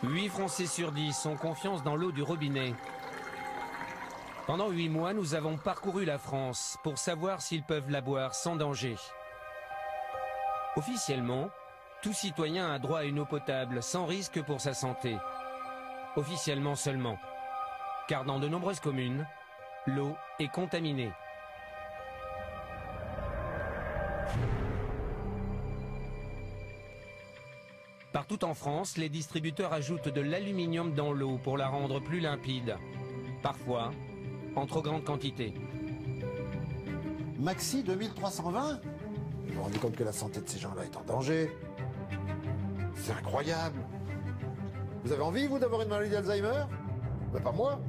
8 Français sur 10 ont confiance dans l'eau du robinet. Pendant 8 mois, nous avons parcouru la France pour savoir s'ils peuvent la boire sans danger. Officiellement, tout citoyen a droit à une eau potable sans risque pour sa santé. Officiellement seulement. Car dans de nombreuses communes, l'eau est contaminée. Partout en France, les distributeurs ajoutent de l'aluminium dans l'eau pour la rendre plus limpide. Parfois, en trop grande quantité. Maxi 2320 ? Vous vous rendez compte que la santé de ces gens-là est en danger? C'est incroyable. Vous avez envie, vous, d'avoir une maladie d'Alzheimer? Ben, pas moi.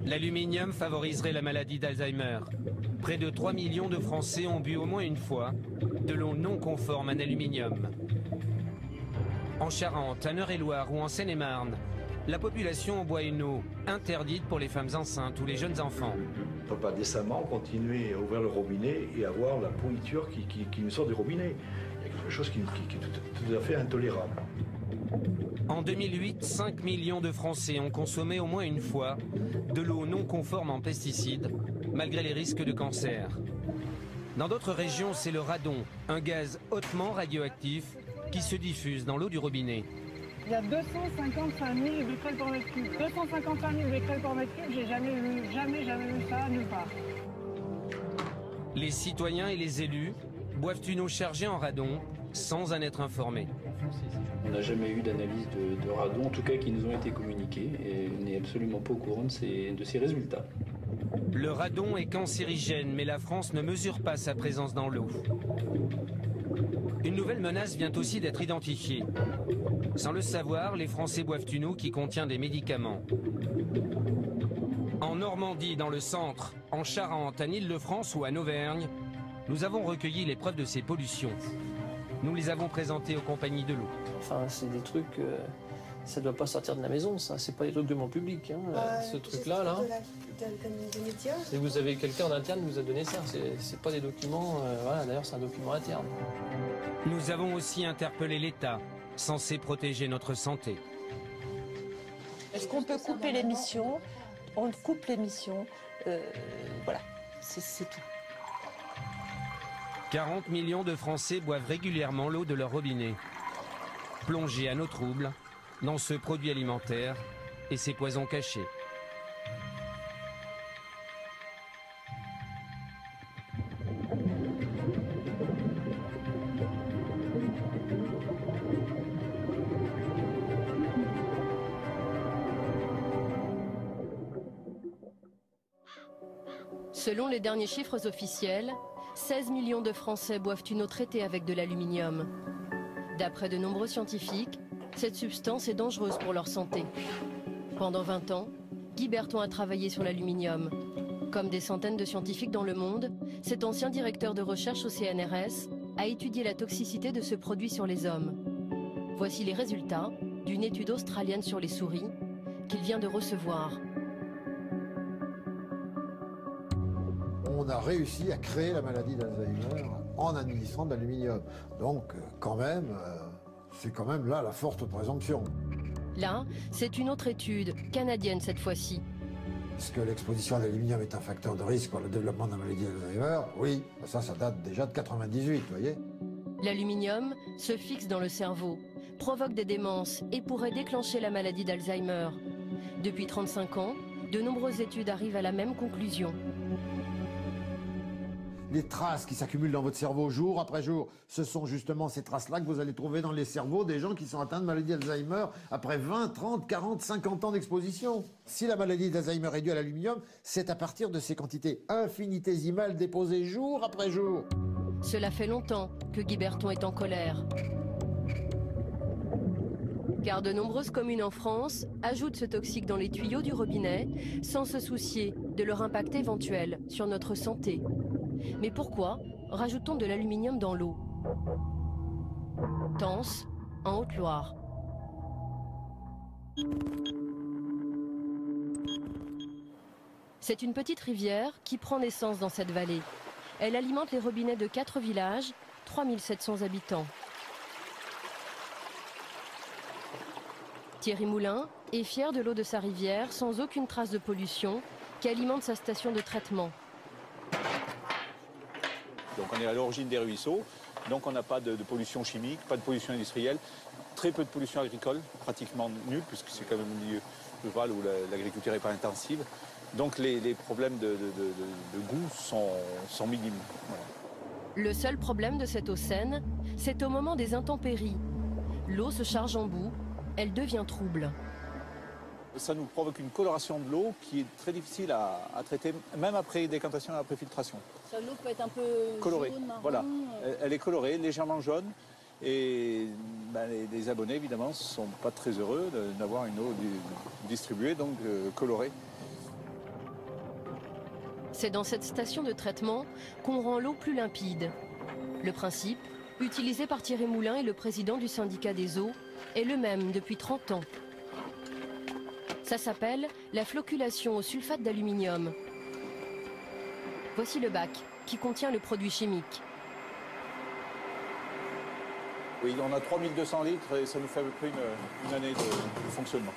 L'aluminium favoriserait la maladie d'Alzheimer. Près de 3 millions de Français ont bu au moins une fois de l'eau non conforme en aluminium. En Charente, à Eure-et-Loir ou en Seine-et-Marne, la population boit une eau interdite pour les femmes enceintes ou les jeunes enfants. On ne peut pas décemment continuer à ouvrir le robinet et avoir la pourriture qui nous sort du robinet. Il y a quelque chose qui est tout à fait intolérable. En 2008, 5 millions de Français ont consommé au moins une fois de l'eau non conforme en pesticides, malgré les risques de cancer. Dans d'autres régions, c'est le radon, un gaz hautement radioactif qui se diffuse dans l'eau du robinet. Il y a 255 000 becquerels par mètre cube. 255 000 becquerels par mètre cube, j'ai jamais vu ça nulle part. Les citoyens et les élus boivent une eau chargée en radon sans en être informés. On n'a jamais eu d'analyse de radon, en tout cas qui nous ont été communiqués, et on n'est absolument pas au courant de ces résultats. Le radon est cancérigène, mais la France ne mesure pas sa présence dans l'eau. Une nouvelle menace vient aussi d'être identifiée. Sans le savoir, les Français boivent une eau qui contient des médicaments. En Normandie, dans le centre, en Charente, en Île-de-France ou en Auvergne, nous avons recueilli les preuves de ces pollutions. Nous les avons présentées aux compagnies de l'eau. Enfin, c'est des trucs, ça doit pas sortir de la maison, ça. C'est pas des trucs de mon public, hein. Ce truc-là, là. Et vous avez quelqu'un en interne qui vous a donné ça. C'est pas des documents, voilà. D'ailleurs, c'est un document interne. Nous avons aussi interpellé l'État, censé protéger notre santé. Est-ce qu'on peut couper l'émission? On coupe l'émission. Voilà, c'est tout. 40 millions de Français boivent régulièrement l'eau de leur robinet. Plongés à nos troubles dans ce produit alimentaire et ses poisons cachés. Selon les derniers chiffres officiels, 16 millions de Français boivent une eau traitée avec de l'aluminium. D'après de nombreux scientifiques, cette substance est dangereuse pour leur santé. Pendant 20 ans, Guy Berton a travaillé sur l'aluminium. Comme des centaines de scientifiques dans le monde, cet ancien directeur de recherche au CNRS a étudié la toxicité de ce produit sur les hommes. Voici les résultats d'une étude australienne sur les souris qu'il vient de recevoir. On a réussi à créer la maladie d'Alzheimer en administrant de l'aluminium. Donc, quand même, c'est quand même là la forte présomption. Là, c'est une autre étude, canadienne cette fois-ci. Est-ce que l'exposition à l'aluminium est un facteur de risque pour le développement de la maladie d'Alzheimer? Oui, ça date déjà de 98, vous voyez. L'aluminium se fixe dans le cerveau, provoque des démences et pourrait déclencher la maladie d'Alzheimer. Depuis 35 ans, de nombreuses études arrivent à la même conclusion. Les traces qui s'accumulent dans votre cerveau jour après jour, ce sont justement ces traces-là que vous allez trouver dans les cerveaux des gens qui sont atteints de maladie d'Alzheimer après 20, 30, 40, 50 ans d'exposition. Si la maladie d'Alzheimer est due à l'aluminium, c'est à partir de ces quantités infinitésimales déposées jour après jour. Cela fait longtemps que Guy Berton est en colère. Car de nombreuses communes en France ajoutent ce toxique dans les tuyaux du robinet sans se soucier de leur impact éventuel sur notre santé. Mais pourquoi rajoute-t-on de l'aluminium dans l'eau? Tence, en Haute-Loire. C'est une petite rivière qui prend naissance dans cette vallée. Elle alimente les robinets de 4 villages, 3700 habitants. Thierry Moulin est fier de l'eau de sa rivière, sans aucune trace de pollution, qui alimente sa station de traitement. Donc on est à l'origine des ruisseaux, donc on n'a pas de pollution chimique, pas de pollution industrielle, très peu de pollution agricole, pratiquement nulle, puisque c'est quand même un milieu rural où l'agriculture n'est pas intensive. Donc les problèmes de goût sont minimes. Voilà. Le seul problème de cette eau saine, c'est au moment des intempéries. L'eau se charge en boue, elle devient trouble. Ça nous provoque une coloration de l'eau qui est très difficile à traiter, même après décantation et après filtration. L'eau peut être un peu colorée. Jaune, marron. Voilà, elle est colorée, légèrement jaune. Et ben, les abonnés, évidemment, ne sont pas très heureux d'avoir une eau distribuée, donc colorée. C'est dans cette station de traitement qu'on rend l'eau plus limpide. Le principe, utilisé par Thierry Moulin et le président du syndicat des eaux, est le même depuis 30 ans. Ça s'appelle la flocculation au sulfate d'aluminium. Voici le bac qui contient le produit chimique. Oui, on a 3200 litres et ça nous fait à peu près une année de fonctionnement.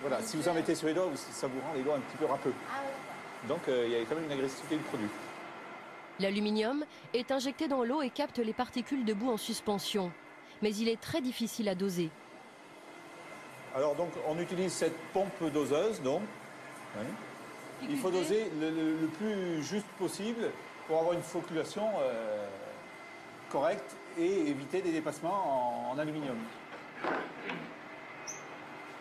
Voilà, si vous en mettez sur les doigts, ça vous rend les doigts un petit peu râpeux. Donc il y a quand même une agressivité du produit. L'aluminium est injecté dans l'eau et capte les particules de boue en suspension. Mais il est très difficile à doser. Alors donc on utilise cette pompe doseuse, donc. Oui. Il faut doser le plus juste possible pour avoir une flocculation correcte et éviter des dépassements en aluminium.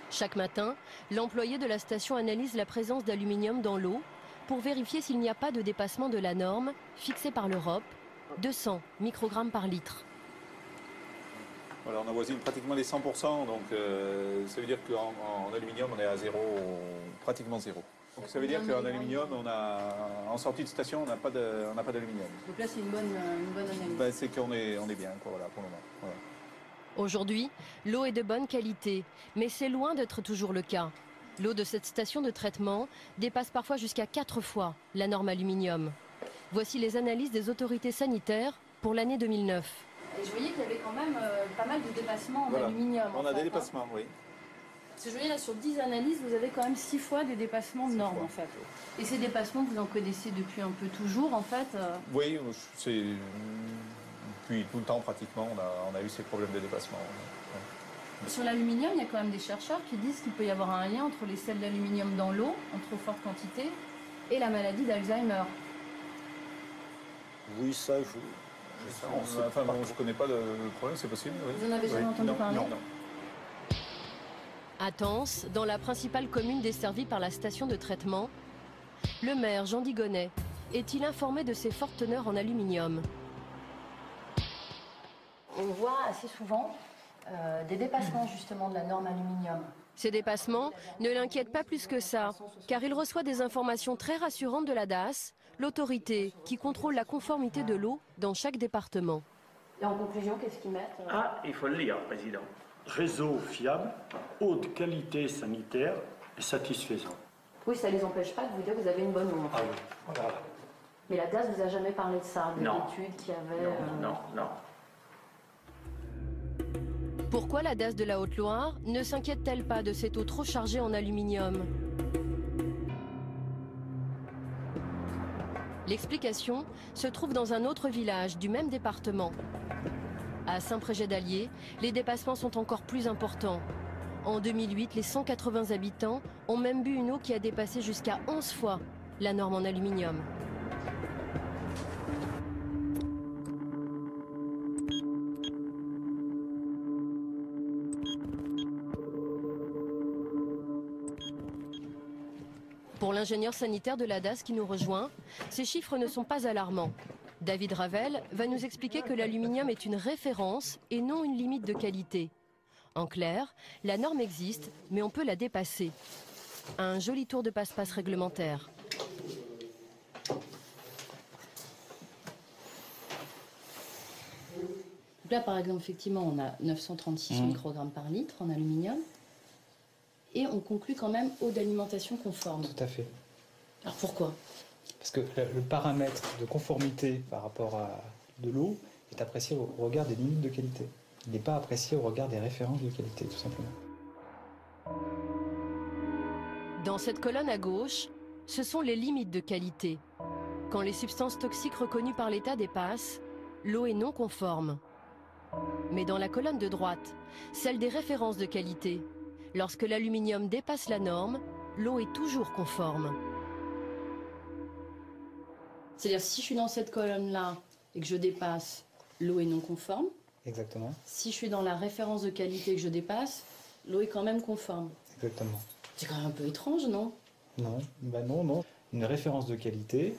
Chaque matin, l'employé de la station analyse la présence d'aluminium dans l'eau pour vérifier s'il n'y a pas de dépassement de la norme fixée par l'Europe, 200 microgrammes par litre. Voilà, on avoisine pratiquement les 100%, donc ça veut dire qu'en aluminium, on est à zéro, pratiquement zéro. Donc ça veut dire qu'en aluminium, en sortie de station, on n'a pas d'aluminium. Donc là, c'est une bonne analyse. Ben, c'est qu'on est bien, quoi, voilà, pour le moment. Voilà. Aujourd'hui, l'eau est de bonne qualité, mais c'est loin d'être toujours le cas. L'eau de cette station de traitement dépasse parfois jusqu'à 4 fois la norme aluminium. Voici les analyses des autorités sanitaires pour l'année 2009. Et je voyais qu'il y avait quand même pas mal de dépassements en aluminium. On a des dépassements, oui. Parce que je voyais là, sur 10 analyses, vous avez quand même 6 fois des dépassements de normes, en fait. Et ces dépassements, vous en connaissez depuis un peu toujours, en fait Oui, c'est depuis tout le temps, pratiquement, on a eu ces problèmes de dépassement. Ouais. Sur l'aluminium, il y a quand même des chercheurs qui disent qu'il peut y avoir un lien entre les sels d'aluminium dans l'eau, en trop forte quantité, et la maladie d'Alzheimer. Oui, ça, je ne connais pas le problème, c'est possible. Oui. Vous en avez jamais entendu parler? Non. À Tence, dans la principale commune desservie par la station de traitement, le maire Jean Digonnet est-il informé de ces fortes teneurs en aluminium? On voit assez souvent des dépassements justement de la norme aluminium. Ces dépassements ne l'inquiètent pas plus que ça, car il reçoit des informations très rassurantes de la DAS, l'autorité qui contrôle la conformité de l'eau dans chaque département. Et en conclusion, qu'est-ce qu'ils mettent? Il faut le lire, Président. Réseau fiable, haute qualité sanitaire et satisfaisant. Oui, ça ne les empêche pas de vous dire que vous avez une bonne eau. Ah oui, voilà. Mais la DAS vous a jamais parlé de ça, de l'étude qui avait... Non. Pourquoi la DAS de la Haute-Loire ne s'inquiète-t-elle pas de cette eau trop chargée en aluminium? L'explication se trouve dans un autre village du même département. À Saint-Prégé-d'Allier, les dépassements sont encore plus importants. En 2008, les 180 habitants ont même bu une eau qui a dépassé jusqu'à 11 fois la norme en aluminium. Pour l'ingénieur sanitaire de la DAS qui nous rejoint, ces chiffres ne sont pas alarmants. David Ravel va nous expliquer que l'aluminium est une référence et non une limite de qualité. En clair, la norme existe, mais on peut la dépasser. Un joli tour de passe-passe réglementaire. Là, par exemple, effectivement, on a 936 microgrammes par litre en aluminium. Et on conclut quand même eau d'alimentation conforme. Tout à fait. Alors pourquoi? Parce que le paramètre de conformité par rapport à de l'eau est apprécié au regard des limites de qualité. Il n'est pas apprécié au regard des références de qualité, tout simplement. Dans cette colonne à gauche, ce sont les limites de qualité. Quand les substances toxiques reconnues par l'État dépassent, l'eau est non conforme. Mais dans la colonne de droite, celle des références de qualité, lorsque l'aluminium dépasse la norme, l'eau est toujours conforme. C'est-à-dire si je suis dans cette colonne-là et que je dépasse, l'eau est non conforme. Exactement. Si je suis dans la référence de qualité que je dépasse, l'eau est quand même conforme. Exactement. C'est quand même un peu étrange, non? Non, ben non, non. Une référence de qualité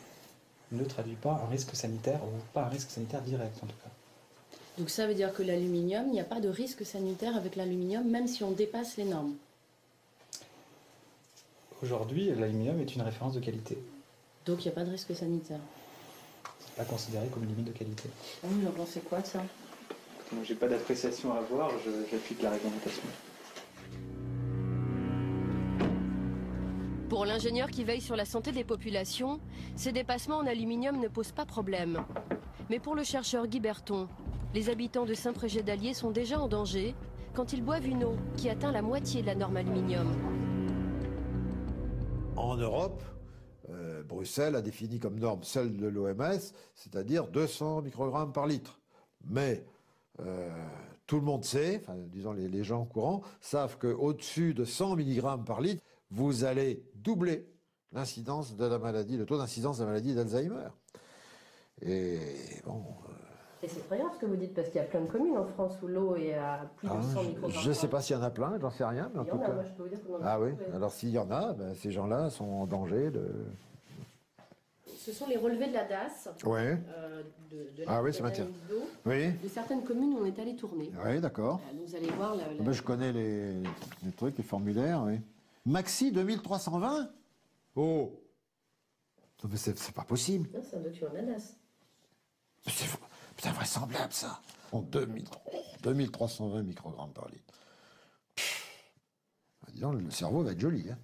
ne traduit pas un risque sanitaire, ou pas un risque sanitaire direct en tout cas. Donc ça veut dire que l'aluminium, il n'y a pas de risque sanitaire avec l'aluminium, même si on dépasse les normes. Aujourd'hui, l'aluminium est une référence de qualité. Donc il n'y a pas de risque sanitaire. C'est pas considéré comme une limite de qualité. Vous en pensez quoi de ça? Moi, j'ai pas d'appréciation à avoir, j'applique la réglementation. Pour l'ingénieur qui veille sur la santé des populations, ces dépassements en aluminium ne posent pas problème. Mais pour le chercheur Guy Berton, les habitants de Saint-Prégé-d'Allier sont déjà en danger quand ils boivent une eau qui atteint la moitié de la norme aluminium. En Europe, Bruxelles a défini comme norme celle de l'OMS, c'est-à-dire 200 microgrammes par litre. Mais tout le monde sait, enfin, disons les gens courants, savent qu'au-dessus de 100 mg par litre, vous allez doubler l'incidence de la maladie, le taux d'incidence de la maladie d'Alzheimer. Et bon... Et c'est très grave ce que vous dites, parce qu'il y a plein de communes en France où l'eau est à plus de 100 microgrammes. Je ne sais pas s'il y en a plein, j'en sais rien, mais en tout cas... Moi, je peux vous dire qu'on en a Ah oui, trouvé. alors s'il y en a, ben, ces gens-là sont en danger de... Ce sont les relevés de la DAS, Ouais. de Ah oui, c'est l'analyse d'eau. Oui. De certaines communes où on est allé tourner. Oui, d'accord. Donc vous allez voir... Ben, je connais les trucs, les formulaires, oui. Maxi 2320 ? Oh, non, mais c'est pas possible. Non, c'est un document de la DAS. C'est invraisemblable, ça. En 2320 microgrammes par litre. Disons, le cerveau va être joli. Hein.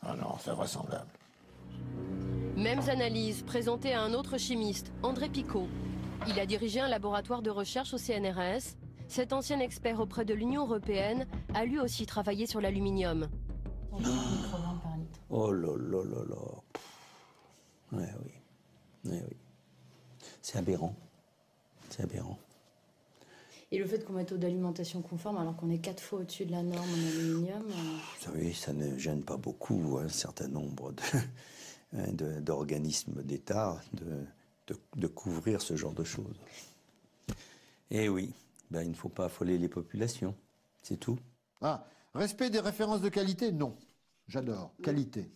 Ah non, c'est invraisemblable. Mêmes analyses présentées à un autre chimiste, André Picot. Il a dirigé un laboratoire de recherche au CNRS. Cet ancien expert auprès de l'Union européenne a lui aussi travaillé sur l'aluminium. Oh là là là là. Ouais, oui. Ouais, oui. C'est aberrant. C'est aberrant. Et le fait qu'on mette eau d'alimentation conforme alors qu'on est 4 fois au-dessus de la norme en aluminium... Vous savez, ça ne gêne pas beaucoup un certain nombre d'organismes d'État de couvrir ce genre de choses. Et oui, ben, il ne faut pas affoler les populations, c'est tout. Ah, respect des références de qualité, non. J'adore. Qualité.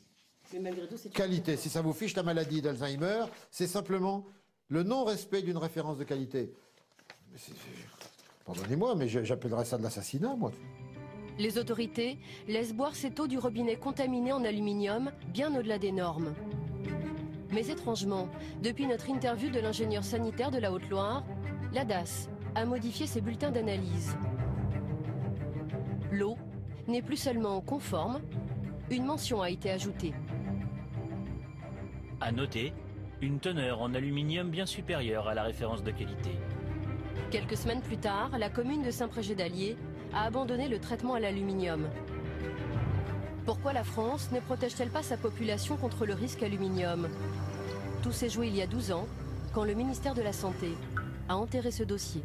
Mais malgré tout, c'est... Qualité. Si ça vous fiche la maladie d'Alzheimer, c'est simplement le non-respect d'une référence de qualité. Pardonnez-moi, mais j'appellerais ça de l'assassinat, moi. Les autorités laissent boire cette eau du robinet contaminée en aluminium bien au-delà des normes. Mais étrangement, depuis notre interview de l'ingénieur sanitaire de la Haute-Loire, la DAS a modifié ses bulletins d'analyse. L'eau n'est plus seulement conforme, une mention a été ajoutée. À noter, une teneur en aluminium bien supérieure à la référence de qualité. Quelques semaines plus tard, la commune de Saint-Prégé-d'Allier a abandonné le traitement à l'aluminium. Pourquoi la France ne protège-t-elle pas sa population contre le risque aluminium? Tout s'est joué il y a 12 ans, quand le ministère de la Santé a enterré ce dossier.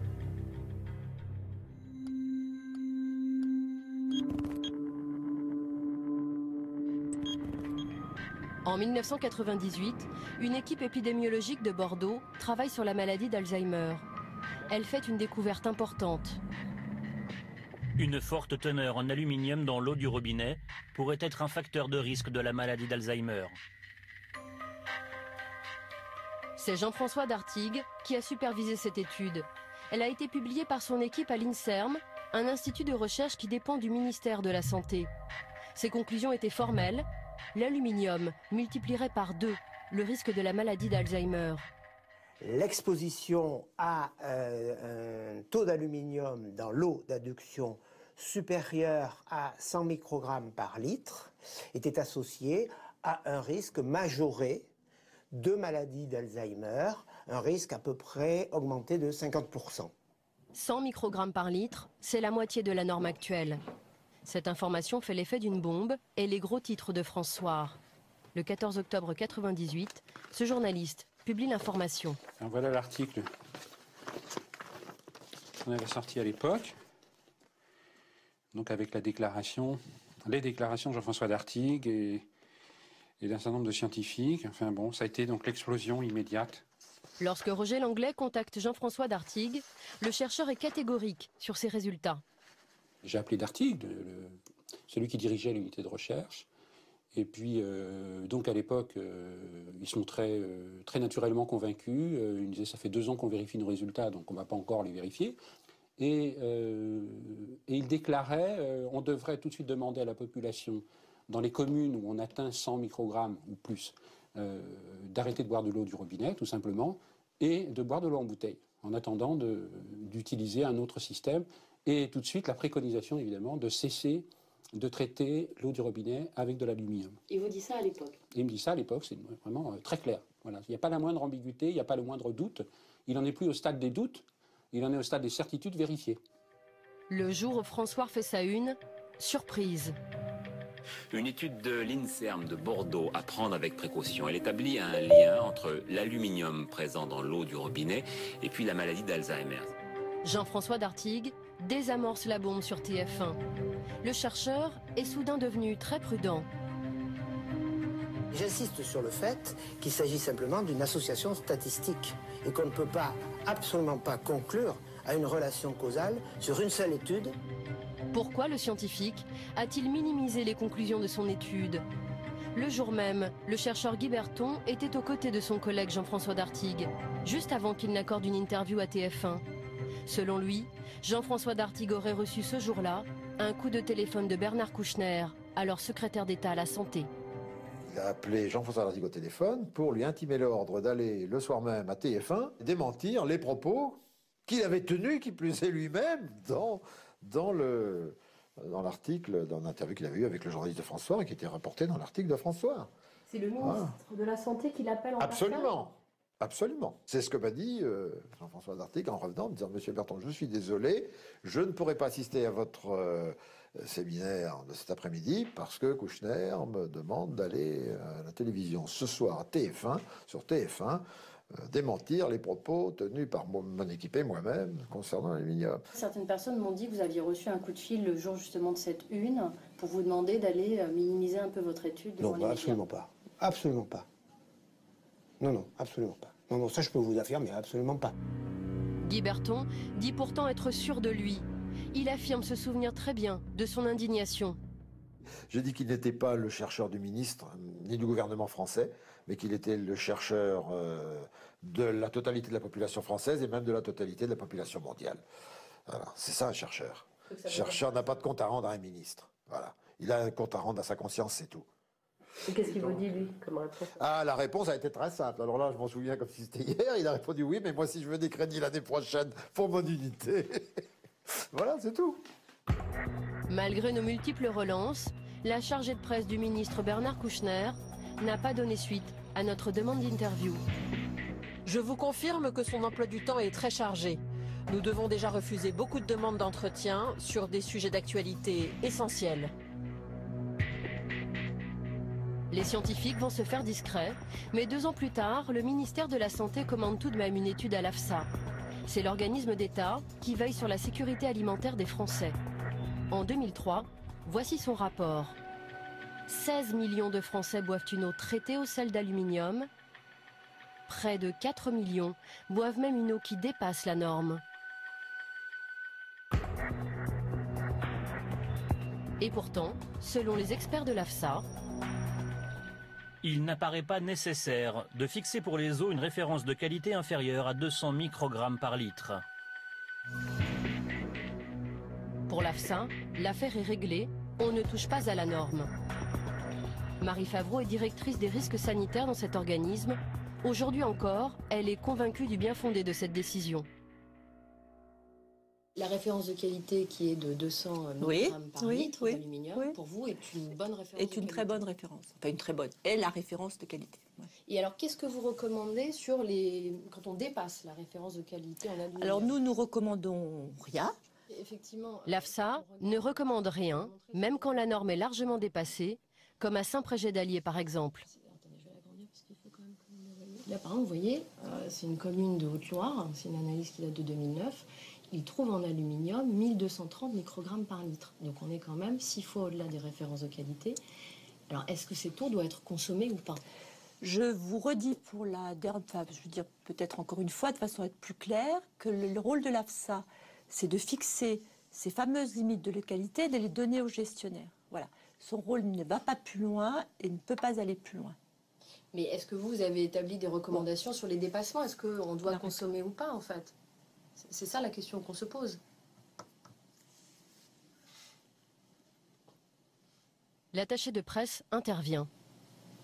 En 1998, une équipe épidémiologique de Bordeaux travaille sur la maladie d'Alzheimer. Elle fait une découverte importante. Une forte teneur en aluminium dans l'eau du robinet pourrait être un facteur de risque de la maladie d'Alzheimer. C'est Jean-François Dartigues qui a supervisé cette étude. Elle a été publiée par son équipe à l'INSERM, un institut de recherche qui dépend du ministère de la Santé. Ses conclusions étaient formelles. L'aluminium multiplierait par 2 le risque de la maladie d'Alzheimer. L'exposition à un taux d'aluminium dans l'eau d'adduction supérieur à 100 microgrammes par litre était associée à un risque majoré de maladie d'Alzheimer, un risque à peu près augmenté de 50%. 100 microgrammes par litre, c'est la moitié de la norme actuelle. Cette information fait l'effet d'une bombe et les gros titres de France Soir. Le 14 octobre 1998, ce journaliste publie l'information. Voilà l'article qu'on avait sorti à l'époque, donc avec les déclarations de Jean-François Dartigues et d'un certain nombre de scientifiques. Enfin bon, ça a été donc l'explosion immédiate. Lorsque Roger Langlais contacte Jean-François Dartigues, le chercheur est catégorique sur ses résultats. J'ai appelé Dartigues, celui qui dirigeait l'unité de recherche. Et puis, donc à l'époque, il se montrait très naturellement convaincu. Il me disait, ça fait 2 ans qu'on vérifie nos résultats, donc on ne va pas encore les vérifier. Et il déclarait, on devrait tout de suite demander à la population, dans les communes où on atteint 100 microgrammes ou plus, d'arrêter de boire de l'eau du robinet, tout simplement, et de boire de l'eau en bouteille, en attendant d'utiliser un autre système. Et tout de suite, la préconisation, évidemment, de cesser de traiter l'eau du robinet avec de l'aluminium. Il vous dit ça à l'époque? Il me dit ça à l'époque, c'est vraiment très clair. Voilà. Il n'y a pas la moindre ambiguïté, il n'y a pas le moindre doute. Il n'en est plus au stade des doutes, il en est au stade des certitudes vérifiées. Le jour où François fait sa une, surprise. Une étude de l'INSERM de Bordeaux à prendre avec précaution. Elle établit un lien entre l'aluminium présent dans l'eau du robinet et puis la maladie d'Alzheimer. Jean-François Dartigues désamorce la bombe sur TF1. Le chercheur est soudain devenu très prudent. J'insiste sur le fait qu'il s'agit simplement d'une association statistique et qu'on ne peut pas, absolument pas conclure à une relation causale sur une seule étude. Pourquoi le scientifique a-t-il minimisé les conclusions de son étude? Le jour même, le chercheur Guy Berton était aux côtés de son collègue Jean-François Dartigues, juste avant qu'il n'accorde une interview à TF1. Selon lui, Jean-François Dartigues aurait reçu ce jour-là un coup de téléphone de Bernard Kouchner, alors secrétaire d'État à la Santé. Il a appelé Jean-François Dartigues au téléphone pour lui intimer l'ordre d'aller le soir même à TF1 démentir les propos qu'il avait tenus, qui plus est lui-même, dans l'article, dans l'interview qu'il avait eu avec le journaliste de François et qui était rapporté dans l'article de François. C'est le ministre de la Santé qui l'appelle en Absolument. Absolument. C'est ce que m'a dit Jean-François Dartigues en revenant, en disant « Monsieur Berton, je suis désolé, je ne pourrai pas assister à votre séminaire de cet après-midi parce que Kouchner me demande d'aller à la télévision ce soir à TF1, sur TF1, démentir les propos tenus par mon équipe et moi-même concernant l'aluminium. » Certaines personnes m'ont dit que vous aviez reçu un coup de fil le jour justement de cette une pour vous demander d'aller minimiser un peu votre étude devant les médias. Absolument pas. Absolument pas. Non, absolument pas. Non, ça je peux vous affirmer, absolument pas. Guy Berton dit pourtant être sûr de lui. Il affirme se souvenir très bien de son indignation. J'ai dit qu'il n'était pas le chercheur du ministre, ni du gouvernement français, mais qu'il était le chercheur de la totalité de la population française et même de la totalité de la population mondiale. Voilà, c'est ça un chercheur. Le chercheur n'a pas de compte à rendre à un ministre. Voilà. Il a un compte à rendre à sa conscience, c'est tout. Et qu'est-ce qu'il vous dit, lui, comme réponse? La réponse a été très simple. Alors là, je m'en souviens comme si c'était hier. Il a répondu oui, mais moi, si je veux des crédits l'année prochaine pour mon unité. Voilà, c'est tout. Malgré nos multiples relances, la chargée de presse du ministre Bernard Kouchner n'a pas donné suite à notre demande d'interview. Je vous confirme que son emploi du temps est très chargé. Nous devons déjà refuser beaucoup de demandes d'entretien sur des sujets d'actualité essentiels. Les scientifiques vont se faire discrets, mais 2 ans plus tard, le ministère de la Santé commande tout de même une étude à l'AFSA. C'est l'organisme d'État qui veille sur la sécurité alimentaire des Français. En 2003, voici son rapport. 16 millions de Français boivent une eau traitée au sel d'aluminium. Près de 4 millions boivent même une eau qui dépasse la norme. Et pourtant, selon les experts de l'AFSA, il n'apparaît pas nécessaire de fixer pour les eaux une référence de qualité inférieure à 200 microgrammes par litre. Pour l'AFSA, l'affaire est réglée, on ne touche pas à la norme. Marie Favreau est directrice des risques sanitaires dans cet organisme. Aujourd'hui encore, elle est convaincue du bien fondé de cette décision. La référence de qualité qui est de 200 mg par litre d'aluminium, pour vous, est une bonne référence. Est une très bonne référence. Enfin, une très bonne. Et la référence de qualité. Ouais. Et alors, qu'est-ce que vous recommandez quand on dépasse la référence de qualité en aluminium? Alors, nous recommandons rien. L'AFSA ne recommande rien, même quand la norme est largement dépassée, comme à Saint-Prégé-d'Allier par exemple. Là, par exemple, vous voyez, c'est une commune de Haute-Loire, c'est une analyse qui date de 2009. Il trouve en aluminium 1230 microgrammes par litre. Donc on est quand même 6 fois au-delà des références de qualité. Alors est-ce que cette eau doit être consommée ou pas? Je vous redis pour la dernière fois, je veux dire peut-être encore une fois de façon à être plus claire, que le rôle de l'AFSA, c'est de fixer ces fameuses limites de qualité et de les donner aux gestionnaires. Voilà. Son rôle ne va pas plus loin et ne peut pas aller plus loin. Mais est-ce que vous avez établi des recommandations sur les dépassements? Est-ce qu'on doit consommer ou pas, en fait? C'est ça la question qu'on se pose. L'attaché de presse intervient.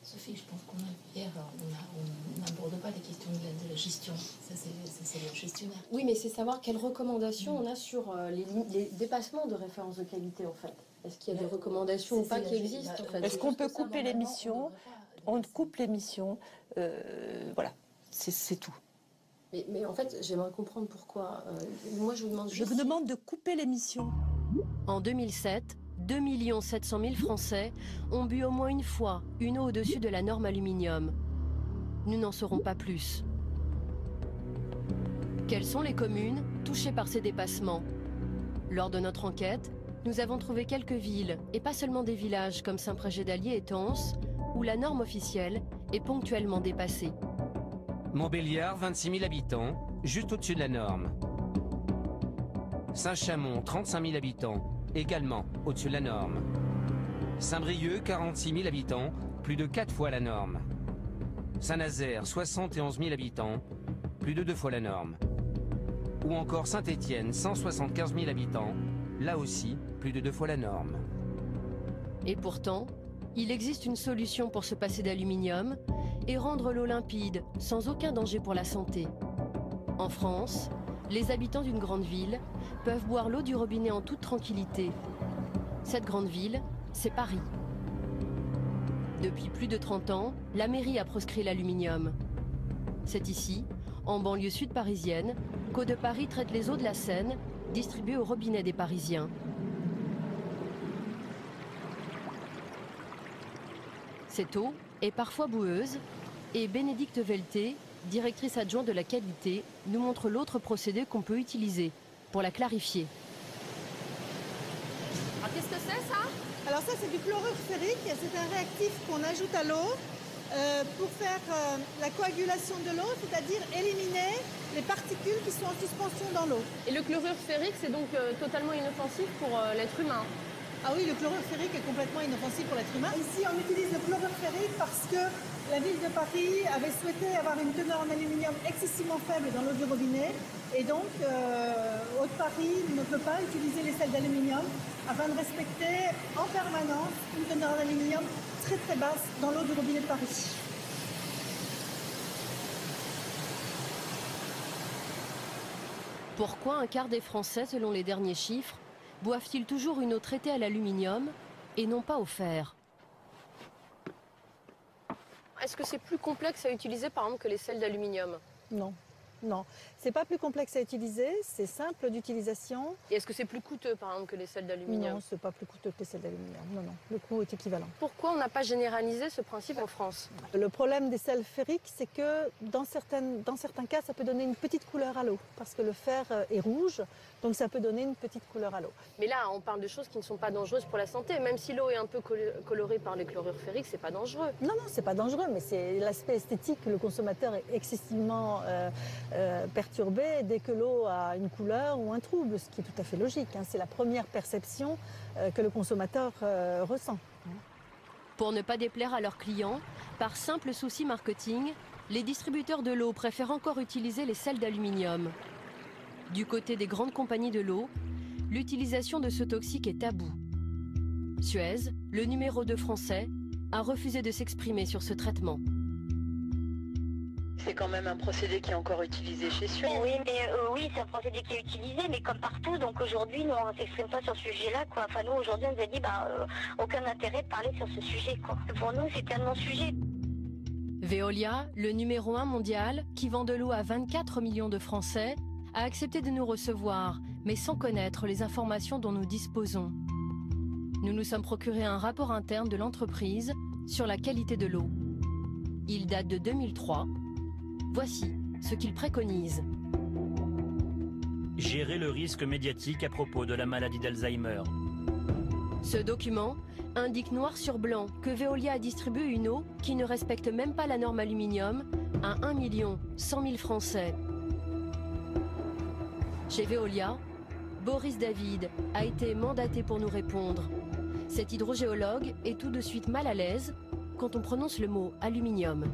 Sophie, je pense qu'on a hier, on n'aborde pas les questions de la gestion. Ça, c'est le gestionnaire. Oui, mais c'est savoir quelles recommandations on a sur les dépassements de référence de qualité, en fait. Est-ce qu'il y a des recommandations ou pas qui existent, en fait? Est-ce qu'on peut couper l'émission? On coupe l'émission. Voilà, c'est tout. Mais en fait, j'aimerais comprendre pourquoi. Moi, je vous demande Je vous demande de couper l'émission. En 2007, 2 700 000 Français ont bu au moins une fois une eau au-dessus de la norme aluminium. Nous n'en saurons pas plus. Quelles sont les communes touchées par ces dépassements? Lors de notre enquête, nous avons trouvé quelques villes, et pas seulement des villages comme Saint-Prégé-d'Allier et Tence, où la norme officielle est ponctuellement dépassée. Montbéliard, 26 000 habitants, juste au-dessus de la norme. Saint-Chamond, 35 000 habitants, également au-dessus de la norme. Saint-Brieuc, 46 000 habitants, plus de 4 fois la norme. Saint-Nazaire, 71 000 habitants, plus de 2 fois la norme. Ou encore Saint-Étienne, 175 000 habitants, là aussi, plus de 2 fois la norme. Et pourtant, il existe une solution pour se passer d'aluminium et rendre l'eau limpide, sans aucun danger pour la santé. En France, les habitants d'une grande ville peuvent boire l'eau du robinet en toute tranquillité. Cette grande ville, c'est Paris. Depuis plus de 30 ans, la mairie a proscrit l'aluminium. C'est ici, en banlieue sud parisienne, qu'Eau de Paris traite les eaux de la Seine, distribuées au robinet des Parisiens. Cette eau est parfois boueuse et Bénédicte Velté, directrice adjointe de la qualité, nous montre l'autre procédé qu'on peut utiliser pour la clarifier. Alors qu'est-ce que c'est ça? Alors ça c'est du chlorure ferrique, c'est un réactif qu'on ajoute à l'eau pour faire la coagulation de l'eau, c'est-à-dire éliminer les particules qui sont en suspension dans l'eau. Et le chlorure ferrique c'est donc totalement inoffensif pour l'être humain? Ah oui, le chlorure ferrique est complètement inoffensif pour l'être humain. Ici, on utilise le chlorure ferrique parce que la ville de Paris avait souhaité avoir une teneur en aluminium excessivement faible dans l'eau du robinet. Et donc, Haute-Paris ne peut pas utiliser les sels d'aluminium afin de respecter en permanence une teneur en aluminium très très basse dans l'eau du robinet de Paris. Pourquoi un quart des Français, selon les derniers chiffres, boivent-ils toujours une eau traitée à l'aluminium et non pas au fer? Est-ce que c'est plus complexe à utiliser par exemple que les sels d'aluminium? Non. Non, c'est pas plus complexe à utiliser, c'est simple d'utilisation. Et est-ce que c'est plus coûteux par exemple que les sels d'aluminium? Non, c'est pas plus coûteux que les sels d'aluminium. Non, non, le coût est équivalent. Pourquoi on n'a pas généralisé ce principe en France? Le problème des sels ferriques, c'est que dans certains cas, ça peut donner une petite couleur à l'eau, parce que le fer est rouge, donc ça peut donner une petite couleur à l'eau. Mais là, on parle de choses qui ne sont pas dangereuses pour la santé. Même si l'eau est un peu colorée par les chlorures ferriques, c'est pas dangereux. Non, non, c'est pas dangereux, mais c'est l'aspect esthétique que le consommateur est excessivement perturbé dès que l'eau a une couleur ou un trouble, ce qui est tout à fait logique. Hein. C'est la première perception que le consommateur ressent. Pour ne pas déplaire à leurs clients, par simple souci marketing, les distributeurs de l'eau préfèrent encore utiliser les sels d'aluminium. Du côté des grandes compagnies de l'eau, l'utilisation de ce toxique est tabou. Suez, le numéro 2 français, a refusé de s'exprimer sur ce traitement. C'est quand même un procédé qui est encore utilisé chez Suez. Oui, mais oui, c'est un procédé qui est utilisé, mais comme partout. Donc aujourd'hui, nous, on ne s'exprime pas sur ce sujet-là, quoi. Enfin, nous, aujourd'hui, on nous a dit, aucun intérêt de parler sur ce sujet, quoi. Pour nous, c'est un non-sujet. Veolia, le numéro 1 mondial, qui vend de l'eau à 24 millions de Français, a accepté de nous recevoir, mais sans connaître les informations dont nous disposons. Nous nous sommes procuré un rapport interne de l'entreprise sur la qualité de l'eau. Il date de 2003. Voici ce qu'il préconise. Gérer le risque médiatique à propos de la maladie d'Alzheimer. Ce document indique noir sur blanc que Veolia a distribué une eau qui ne respecte même pas la norme aluminium à 1 100 000 Français. Chez Veolia, Boris David a été mandaté pour nous répondre. Cet hydrogéologue est tout de suite mal à l'aise quand on prononce le mot aluminium.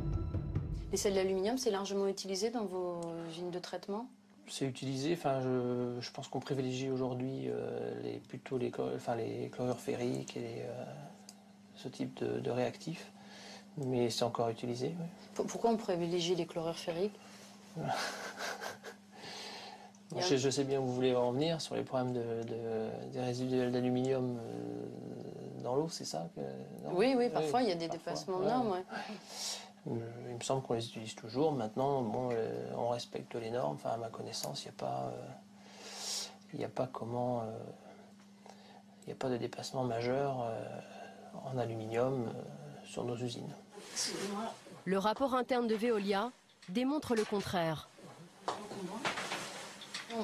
Les sels d'aluminium, c'est largement utilisé dans vos usines de traitement? C'est utilisé, je pense qu'on privilégie aujourd'hui plutôt les chlorures ferriques et ce type de réactifs, mais c'est encore utilisé. Oui. Pourquoi on privilégie les chlorures ferriques? Je sais bien où vous voulez en venir sur les problèmes des résidus d'aluminium dans l'eau, c'est ça Oui, parfois il y a des dépassements de normes. Ouais. Il me semble qu'on les utilise toujours. Maintenant, on respecte les normes. Enfin, à ma connaissance, il n'y a pas de dépassement majeur en aluminium sur nos usines. Le rapport interne de Veolia démontre le contraire.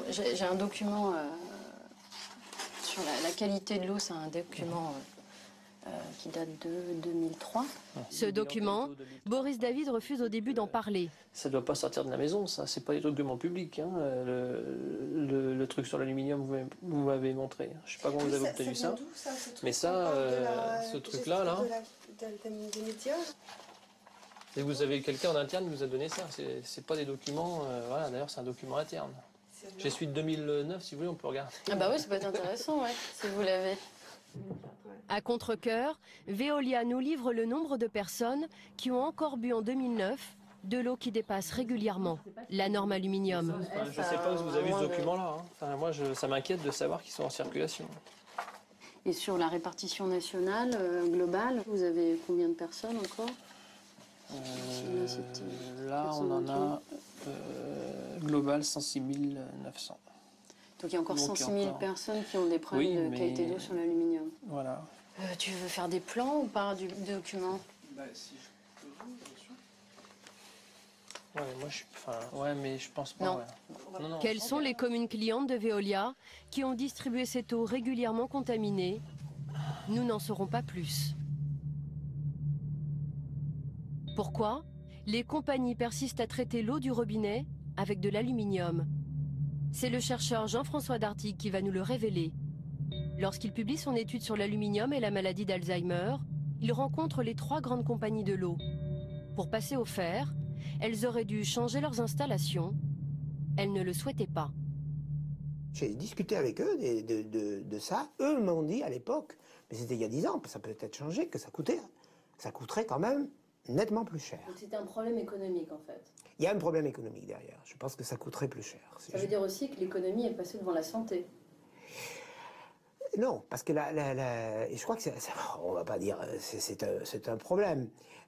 J'ai un document sur la qualité de l'eau. C'est un document qui date de 2003. Ce document, Boris David refuse au début d'en parler. Ça ne doit pas sortir de la maison, ça. C'est pas des documents publics. Hein. Le truc sur l'aluminium, vous m'avez montré. Je ne sais pas comment vous avez obtenu ça. Mais ça, ce truc-là, là. Des médias. Et vous avez quelqu'un en interne qui vous a donné ça. C'est pas des documents. Voilà, d'ailleurs, c'est un document interne. J'ai celui de 2009, si vous voulez, on peut regarder. Ah bah oui, ça peut être intéressant, ouais, si vous l'avez. À contre-cœur, Veolia nous livre le nombre de personnes qui ont encore bu en 2009 de l'eau qui dépasse régulièrement la norme aluminium. Je ne sais pas où vous avez vu ce document-là. Hein. Enfin, moi, ça m'inquiète de savoir qu'ils sont en circulation. Et sur la répartition nationale, globale, vous avez combien de personnes encore? Là, on en a global 106 900. Donc il y a encore 106 000 personnes qui ont des problèmes de qualité d'eau sur l'aluminium. Voilà. Tu veux faire des plans ou pas du document? Si je peux, bien sûr. Mais je pense pas. Non. Ouais. Non. Quelles sont les communes clientes de Veolia qui ont distribué cette eau régulièrement contaminée? Nous n'en saurons pas plus. Pourquoi les compagnies persistent à traiter l'eau du robinet avec de l'aluminium? C'est le chercheur Jean-François Dartigue qui va nous le révéler. Lorsqu'il publie son étude sur l'aluminium et la maladie d'Alzheimer, il rencontre les 3 grandes compagnies de l'eau. Pour passer au fer, elles auraient dû changer leurs installations. Elles ne le souhaitaient pas. J'ai discuté avec eux de ça. Eux m'ont dit à l'époque, mais c'était il y a 10 ans, ça peut peut-être changé, que ça coûterait quand même nettement plus cher. Donc c'était un problème économique en fait. Il y a un problème économique derrière. Je pense que ça coûterait plus cher. Ça veut dire aussi que l'économie est passée devant la santé. Non, parce que et je crois que on va pas dire c'est un problème.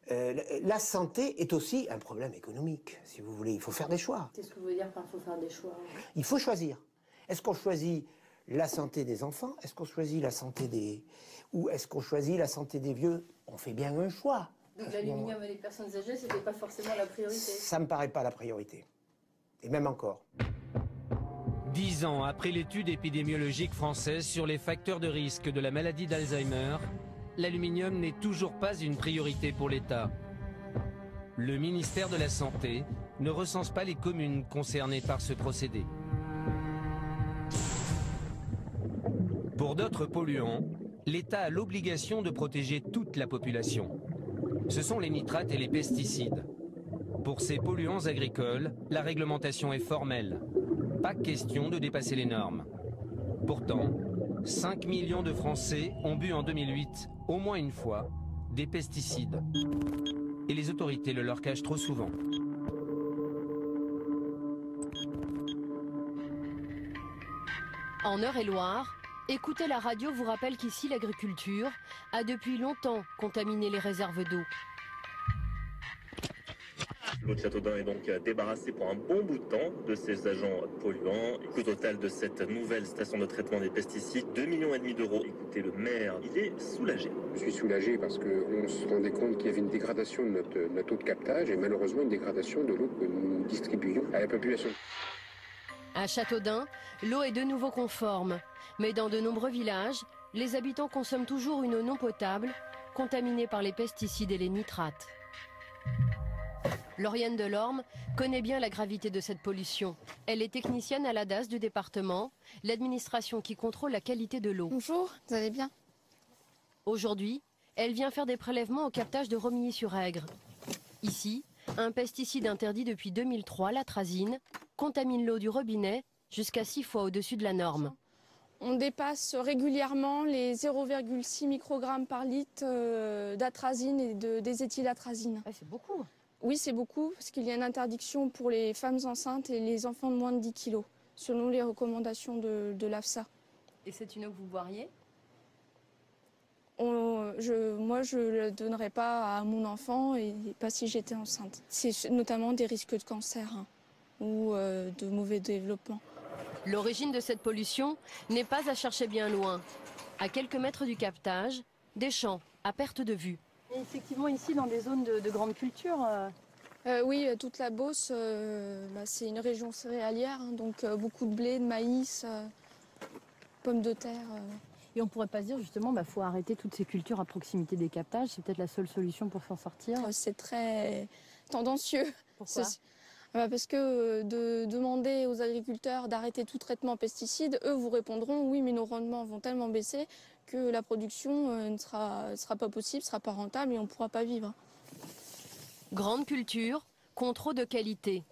La santé est aussi un problème économique, si vous voulez. Il faut faire des choix. Qu'est-ce que vous voulez dire par faut faire des choix? Il faut choisir. Est-ce qu'on choisit la santé des enfants? Est-ce qu'on choisit la santé ou est-ce qu'on choisit la santé des vieux? On fait bien un choix. Donc l'aluminium et les personnes âgées, c'était pas forcément la priorité? Ça me paraît pas la priorité. Et même encore. 10 ans après l'étude épidémiologique française sur les facteurs de risque de la maladie d'Alzheimer, l'aluminium n'est toujours pas une priorité pour l'État. Le ministère de la Santé ne recense pas les communes concernées par ce procédé. Pour d'autres polluants, l'État a l'obligation de protéger toute la population. Ce sont les nitrates et les pesticides. Pour ces polluants agricoles, la réglementation est formelle. Pas question de dépasser les normes. Pourtant, 5 millions de Français ont bu en 2008, au moins une fois, des pesticides. Et les autorités le leur cachent trop souvent. En Eure-et-Loire, écouter la radio vous rappelle qu'ici l'agriculture a depuis longtemps contaminé les réserves d'eau. L'eau de Châteaudun est donc débarrassée pour un bon bout de temps de ces agents polluants. Le coût total de cette nouvelle station de traitement des pesticides, 2,5 millions d'euros. Écoutez, le maire, il est soulagé. Je suis soulagé parce qu'on se rendait compte qu'il y avait une dégradation de notre eau de captage et malheureusement une dégradation de l'eau que nous distribuions à la population. À Châteaudun, l'eau est de nouveau conforme. Mais dans de nombreux villages, les habitants consomment toujours une eau non potable, contaminée par les pesticides et les nitrates. Lauriane Delorme connaît bien la gravité de cette pollution. Elle est technicienne à la DAS du département, l'administration qui contrôle la qualité de l'eau. Bonjour, vous allez bien? Aujourd'hui, elle vient faire des prélèvements au captage de Romilly-sur-Aigre. Ici, un pesticide interdit depuis 2003, l'atrazine, contamine l'eau du robinet jusqu'à 6 fois au-dessus de la norme. On dépasse régulièrement les 0,6 microgrammes par litre d'atrazine et d'éthylatrazine. C'est beaucoup. Oui, c'est beaucoup, parce qu'il y a une interdiction pour les femmes enceintes et les enfants de moins de 10 kilos, selon les recommandations de l'AFSA. Et c'est une eau que vous boiriez? Moi, je ne le donnerais pas à mon enfant et pas si j'étais enceinte. C'est notamment des risques de cancer ou de mauvais développement. L'origine de cette pollution n'est pas à chercher bien loin. À quelques mètres du captage, des champs à perte de vue. Et effectivement, ici, dans des zones de grande culture. Oui, toute la Beauce, c'est une région céréalière, donc beaucoup de blé, de maïs, pommes de terre. Et on pourrait pas se dire justement, faut arrêter toutes ces cultures à proximité des captages. C'est peut-être la seule solution pour s'en sortir. C'est très tendancieux. Pourquoi? Parce que de demander aux agriculteurs d'arrêter tout traitement pesticides, eux vous répondront oui, mais nos rendements vont tellement baisser que la production ne sera pas possible, ne sera pas rentable et on ne pourra pas vivre. Grande culture, contre eau de qualité.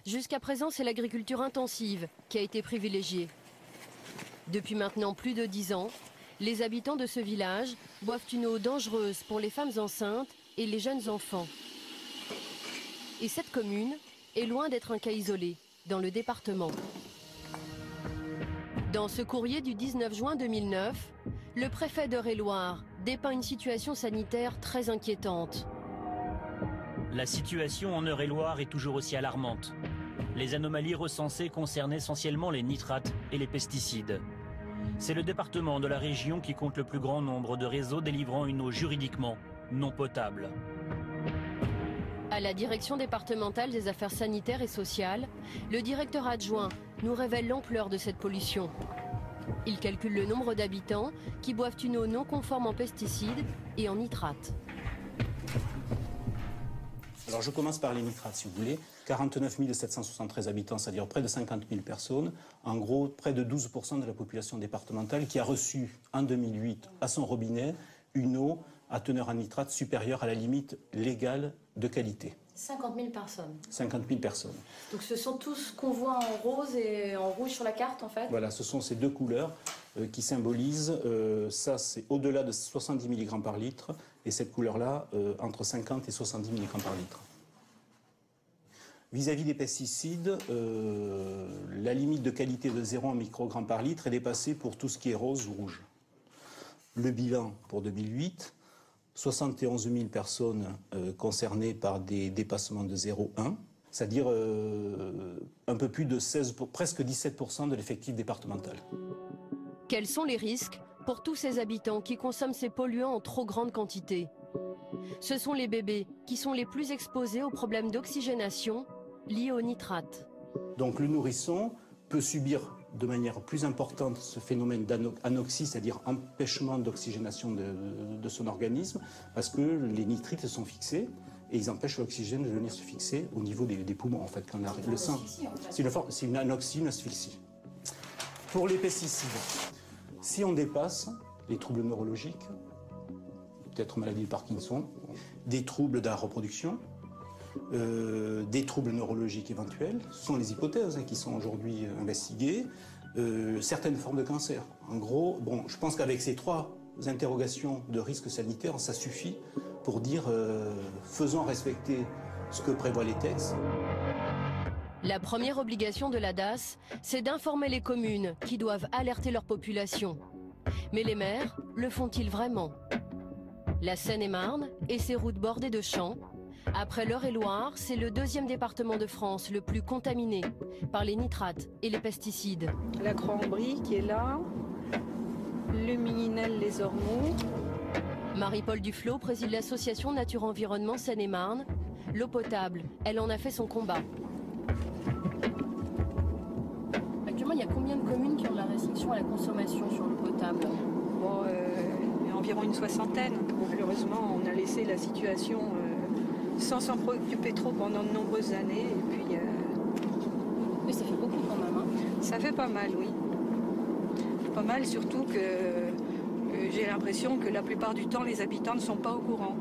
Jusqu'à présent, c'est l'agriculture intensive qui a été privilégiée. Depuis maintenant plus de 10 ans, les habitants de ce village boivent une eau dangereuse pour les femmes enceintes et les jeunes enfants. Et cette commune est loin d'être un cas isolé dans le département. Dans ce courrier du 19 juin 2009, le préfet d'Eure-et-Loir dépeint une situation sanitaire très inquiétante. La situation en Eure-et-Loir est toujours aussi alarmante. Les anomalies recensées concernent essentiellement les nitrates et les pesticides. C'est le département de la région qui compte le plus grand nombre de réseaux délivrant une eau juridiquement non potable. À la direction départementale des affaires sanitaires et sociales, le directeur adjoint nous révèle l'ampleur de cette pollution. Il calcule le nombre d'habitants qui boivent une eau non conforme en pesticides et en nitrates. Alors je commence par les nitrates, si vous voulez. 49 773 habitants, c'est-à-dire près de 50 000 personnes. En gros, près de 12% de la population départementale qui a reçu en 2008 à son robinet une eau à teneur en nitrate supérieure à la limite légale de qualité. 50 000 personnes. 50 000 personnes. Donc ce sont tous ce qu'on voit en rose et en rouge sur la carte en fait. Voilà, ce sont ces deux couleurs qui symbolisent, ça c'est au-delà de 70 mg par litre et cette couleur-là entre 50 et 70 mg par litre. Vis-à-vis des pesticides, la limite de qualité de 0 microgramme par litre est dépassée pour tout ce qui est rose ou rouge. Le bilan pour 2008, 71 000 personnes concernées par des dépassements de 0,1, c'est-à-dire un peu plus de 16, presque 17% de l'effectif départemental. Quels sont les risques pour tous ces habitants qui consomment ces polluants en trop grande quantité? Ce sont les bébés qui sont les plus exposés aux problèmes d'oxygénation liés aux nitrates. Donc le nourrisson peut subir de manière plus importante ce phénomène d'anoxie, c'est-à-dire empêchement d'oxygénation de son organisme, parce que les nitrites sont fixés et ils empêchent l'oxygène de venir se fixer au niveau des poumons, en fait, quand le sang. C'est une anoxie, une asphyxie. Pour les pesticides, si on dépasse les troubles neurologiques, peut-être maladie de Parkinson, des troubles de la reproduction, des troubles neurologiques éventuels, ce sont les hypothèses qui sont aujourd'hui investiguées, certaines formes de cancer. En gros, bon, je pense qu'avec ces 3 interrogations de risque sanitaire, ça suffit pour dire faisons respecter ce que prévoient les textes. La première obligation de la DAS, c'est d'informer les communes qui doivent alerter leur population. Mais les maires le font-ils vraiment? La Seine-et-Marne et ses routes bordées de champs Après l'Eure-et-Loire, c'est le deuxième département de France le plus contaminé par les nitrates et les pesticides. La Croix-en-Brie qui est là, le Mininel-les-Ormeaux. Marie-Paul Duflot préside l'association Nature-Environnement Seine-et-Marne. L'eau potable, elle en a fait son combat. Actuellement, il y a combien de communes qui ont de la restriction à la consommation sur l'eau potable? Bon, il y a environ une soixantaine. Malheureusement, on a laissé la situation sans s'en préoccuper trop pendant de nombreuses années. Et puis, oui, ça fait beaucoup quand même. Hein. Ça fait pas mal, oui. Pas mal, surtout que j'ai l'impression que la plupart du temps, les habitants ne sont pas au courant.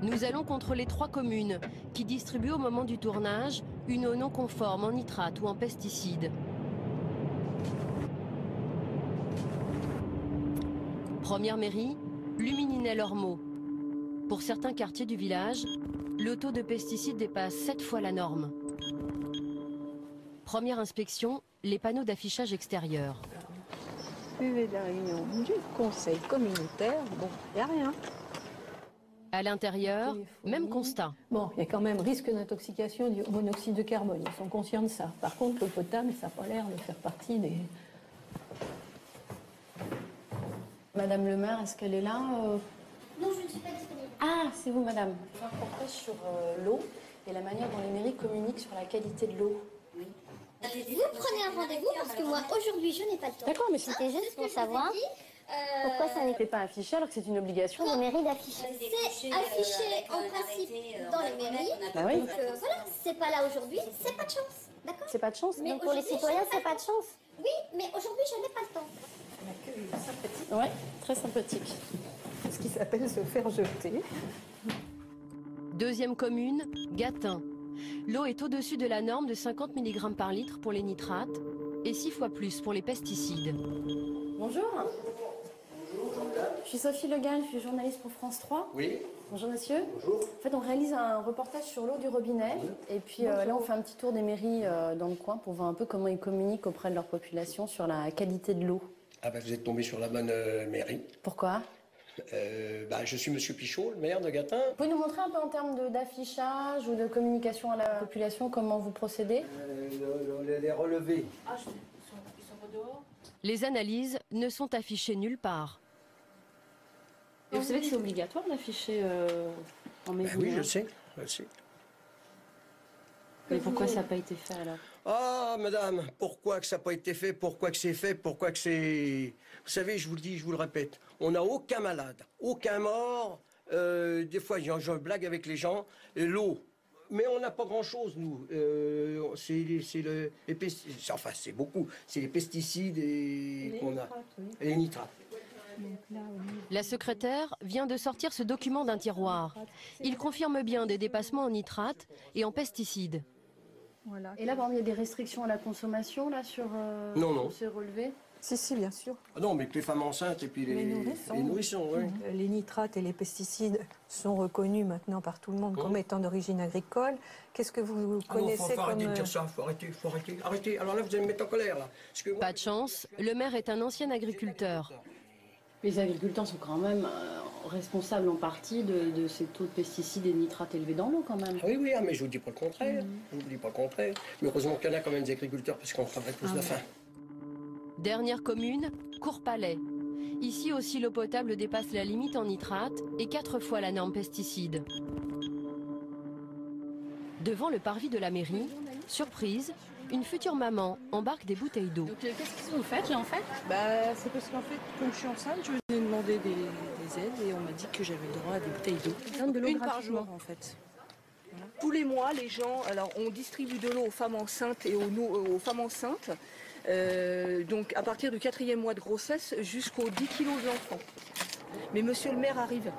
Nous allons contrôler 3 communes qui distribuent au moment du tournage une eau non conforme en nitrate ou en pesticides. Première mairie, Lumininel-Ormeaux. Pour certains quartiers du village, le taux de pesticides dépasse 7 fois la norme. Première inspection, les panneaux d'affichage extérieur. Suivez la réunion du conseil communautaire, bon, il n'y a rien. À l'intérieur, même constat. Bon, il y a quand même risque d'intoxication du monoxyde de carbone, ils sont conscients de ça. Par contre, l'eau potable, ça n'a pas l'air de faire partie des... Madame le maire, est-ce qu'elle est là Non, je ne suis pas disponible. Ah, c'est vous, madame. Je fais un reportage sur l'eau et la manière dont les mairies communiquent sur la qualité de l'eau. Oui. Vous prenez un rendez-vous parce que moi, aujourd'hui, je n'ai pas le temps. D'accord, mais c'était juste pour savoir pourquoi ça n'était pas affiché alors que c'est une obligation de la mairie d'afficher. C'est affiché en principe dans les mairies. Bah oui. Donc voilà, c'est pas là aujourd'hui, c'est pas de chance. D'accord. C'est pas de chance. Mais donc pour les citoyens, c'est pas de chance. Oui, mais aujourd'hui, je n'ai pas le temps. Un accueil sympathique. Ouais, très sympathique. Ce qui s'appelle se faire jeter. Deuxième commune, Gatun. L'eau est au-dessus de la norme de 50 mg par litre pour les nitrates et 6 fois plus pour les pesticides. Bonjour. Je suis Sophie Le Gall, je suis journaliste pour France 3. Oui. Bonjour monsieur. Bonjour. En fait, on réalise un reportage sur l'eau du robinet. Et puis là, on fait un petit tour des mairies dans le coin pour voir un peu comment ils communiquent auprès de leur population sur la qualité de l'eau. Ah bah vous êtes tombé sur la bonne mairie. Pourquoi je suis monsieur Pichot, le maire de Gatun. Vous pouvez nous montrer un peu en termes d'affichage ou de communication à la population comment vous procédez Les relevés. Ah, ils sont dehors. Les analyses ne sont affichées nulle part. Et vous savez que c'est obligatoire d'afficher en mairie? Oui, je sais. Mais pourquoi ça n'a pas été fait alors? Ah, madame, pourquoi que ça n'a pas été fait? Pourquoi que c'est fait? Pourquoi que c'est... Vous savez, je vous le dis, je vous le répète, on n'a aucun malade, aucun mort. Des fois, je blague avec les gens. L'eau, mais on n'a pas grand-chose, nous. Les pesticides, enfin, c'est beaucoup. C'est les pesticides et les nitrates. La secrétaire vient de sortir ce document d'un tiroir. Il confirme bien des dépassements en nitrates et en pesticides. Voilà. Et là, par exemple, il y a des restrictions à la consommation là, sur ces relevés? Si, bien sûr. Ah non, mais que les femmes enceintes et puis les nourrissons, oui. Les nitrates et les pesticides sont reconnus maintenant par tout le monde comme étant d'origine agricole. Qu'est-ce que vous connaissez faut arrêter de dire ça, faut arrêter. Alors là, vous allez me mettre en colère, là. Pas de chance, le maire est un ancien agriculteur. Les agriculteurs sont quand même responsables en partie de ces taux de pesticides et de nitrates élevés dans l'eau quand même. Ah oui, mais je vous dis pas le contraire. Je vous dis pas le contraire. Mais heureusement qu'il y en a quand même des agriculteurs parce qu'on travaille tous la faim. Dernière commune, Courpalais. Ici aussi, l'eau potable dépasse la limite en nitrate et 4 fois la norme pesticide. Devant le parvis de la mairie, surprise, une future maman embarque des bouteilles d'eau. Qu'est-ce que vous faites là en fait? C'est parce qu'en fait, comme je suis enceinte, je venais demander des aides et on m'a dit que j'avais le droit à des bouteilles d'eau. Une par jour en fait. Voilà. Tous les mois, les gens, alors on distribue de l'eau aux femmes enceintes et aux femmes enceintes. Donc à partir du 4e mois de grossesse jusqu'aux 10 kilos d'enfants. Mais monsieur le maire arrive.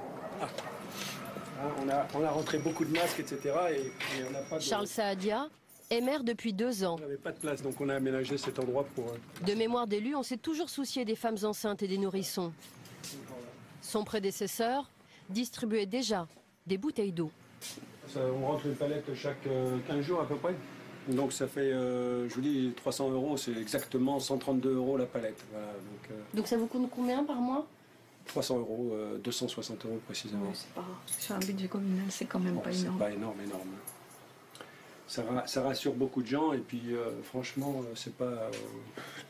On a rentré beaucoup de masques, etc. Et on n'a pas de... Charles Saadia est maire depuis 2 ans. On n'avait pas de place, donc on a aménagé cet endroit pour... De mémoire d'élu, on s'est toujours soucié des femmes enceintes et des nourrissons. Son prédécesseur distribuait déjà des bouteilles d'eau. On rentre une palette chaque 15 jours à peu près. Donc ça fait, je vous dis, 300 €, c'est exactement 132 € la palette. Voilà, donc ça vous coûte combien par mois? 300 euros, 260 euros précisément. Oui, sur un budget communal, c'est quand même pas énorme. C'est pas énorme. Ça rassure beaucoup de gens et puis franchement, c'est pas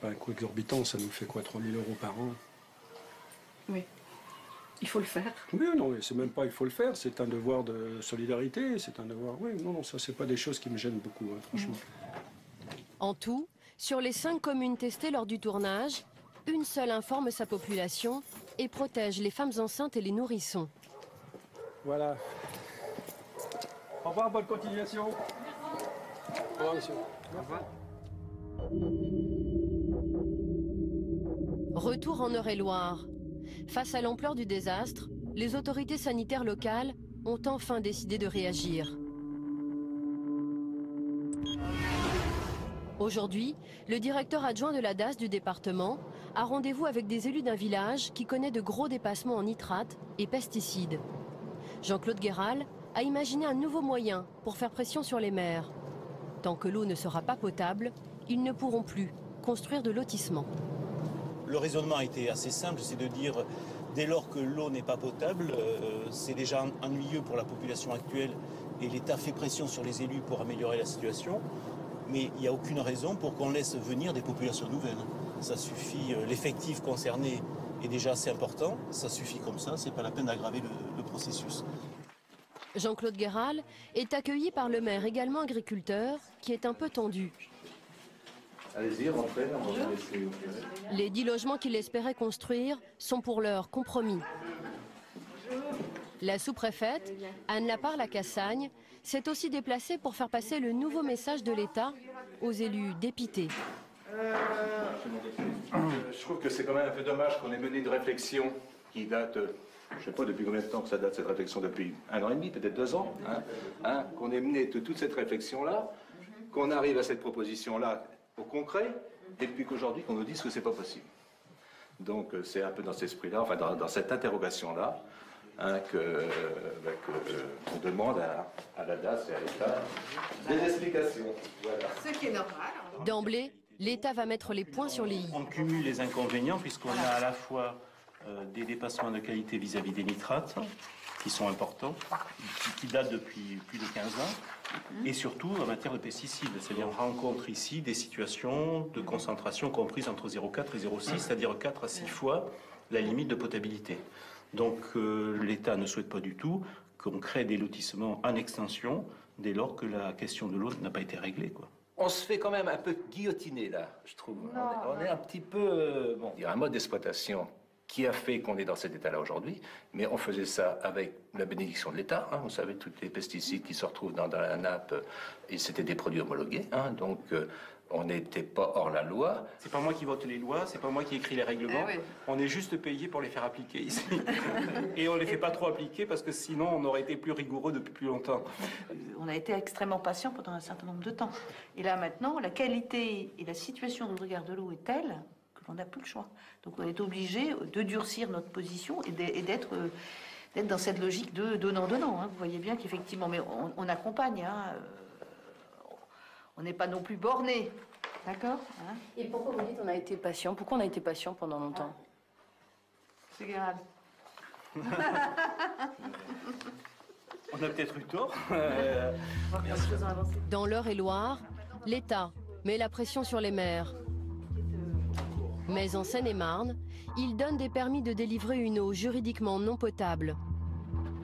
un coût exorbitant, ça nous fait quoi, 3 000 euros par an? Oui, il faut le faire. Oui, non, c'est même pas il faut le faire, c'est un devoir de solidarité, c'est un devoir... Oui, non, ça c'est pas des choses qui me gênent beaucoup, hein, franchement. En tout, sur les 5 communes testées lors du tournage, une seule informe sa population et protège les femmes enceintes et les nourrissons. Voilà. Au revoir, bonne continuation. Au revoir, monsieur. Au revoir. Retour en Eure-et-Loire. Face à l'ampleur du désastre, les autorités sanitaires locales ont enfin décidé de réagir. Aujourd'hui, le directeur adjoint de la DAS du département a rendez-vous avec des élus d'un village qui connaît de gros dépassements en nitrates et pesticides. Jean-Claude Guéral a imaginé un nouveau moyen pour faire pression sur les maires. Tant que l'eau ne sera pas potable, ils ne pourront plus construire de lotissements. Le raisonnement a été assez simple, c'est de dire dès lors que l'eau n'est pas potable, c'est déjà ennuyeux pour la population actuelle et l'État fait pression sur les élus pour améliorer la situation. Mais il n'y a aucune raison pour qu'on laisse venir des populations nouvelles. Ça suffit, l'effectif concerné est déjà assez important, ça suffit comme ça, c'est pas la peine d'aggraver le processus. Jean-Claude Guéral est accueilli par le maire, également agriculteur, qui est un peu tendu. Allez-y, rentrez, on va vous laisser opérer. Les 10 logements qu'il espérait construire sont pour l'heure compromis. La sous-préfète, Anne Laparre-Lacassagne, s'est aussi déplacée pour faire passer le nouveau message de l'État aux élus dépités. Je trouve que c'est quand même un peu dommage qu'on ait mené une réflexion qui date, je ne sais pas depuis combien de temps que ça date cette réflexion, depuis 1 an et demi, peut-être 2 ans, qu'on ait mené toute cette réflexion-là, qu'on arrive à cette proposition-là au concret, et puis qu'aujourd'hui qu'on nous dise que c'est pas possible. Donc c'est un peu dans cet esprit-là, enfin dans cette interrogation-là, qu'on demande à la DAS et à l'État des explications. Voilà. Ce qui est normal. D'emblée, l'État va mettre les points sur les i. On cumule les inconvénients puisqu'on a à la fois des dépassements de qualité vis-à-vis des nitrates, qui sont importants, qui datent depuis plus de 15 ans, et surtout en matière de pesticides. C'est-à-dire on rencontre ici des situations de concentration comprises entre 0,4 et 0,6, c'est-à-dire 4 à 6 fois la limite de potabilité. Donc l'État ne souhaite pas du tout qu'on crée des lotissements en extension dès lors que la question de l'eau n'a pas été réglée, quoi. On se fait quand même un peu guillotiner là, je trouve. On est un petit peu... bon, il y a un mode d'exploitation qui a fait qu'on est dans cet état-là aujourd'hui, mais on faisait ça avec la bénédiction de l'État. Vous savez, tous les pesticides qui se retrouvent dans la nappe, et c'était des produits homologués, donc on n'était pas hors la loi. C'est pas moi qui vote les lois, c'est pas moi qui écris les règlements. Oui. On est juste payé pour les faire appliquer ici. Et on les fait pas trop appliquer parce que sinon on aurait été plus rigoureux depuis plus longtemps. On a été extrêmement patient pendant un certain nombre de temps. Et là maintenant, la qualité et la situation de regard de l'eau est telle qu'on n'a plus le choix. Donc on est obligé de durcir notre position et d'être dans cette logique de donnant-donnant. Vous voyez bien qu'effectivement, mais on accompagne. On n'est pas non plus borné, d'accord? Et pourquoi vous dites on a été patient? Pourquoi on a été patient pendant longtemps? C'est grave. On a peut-être eu tort. Dans l'Eure-et-Loire, l'État met la pression sur les maires. Mais en Seine-et-Marne, il donne des permis de délivrer une eau juridiquement non potable.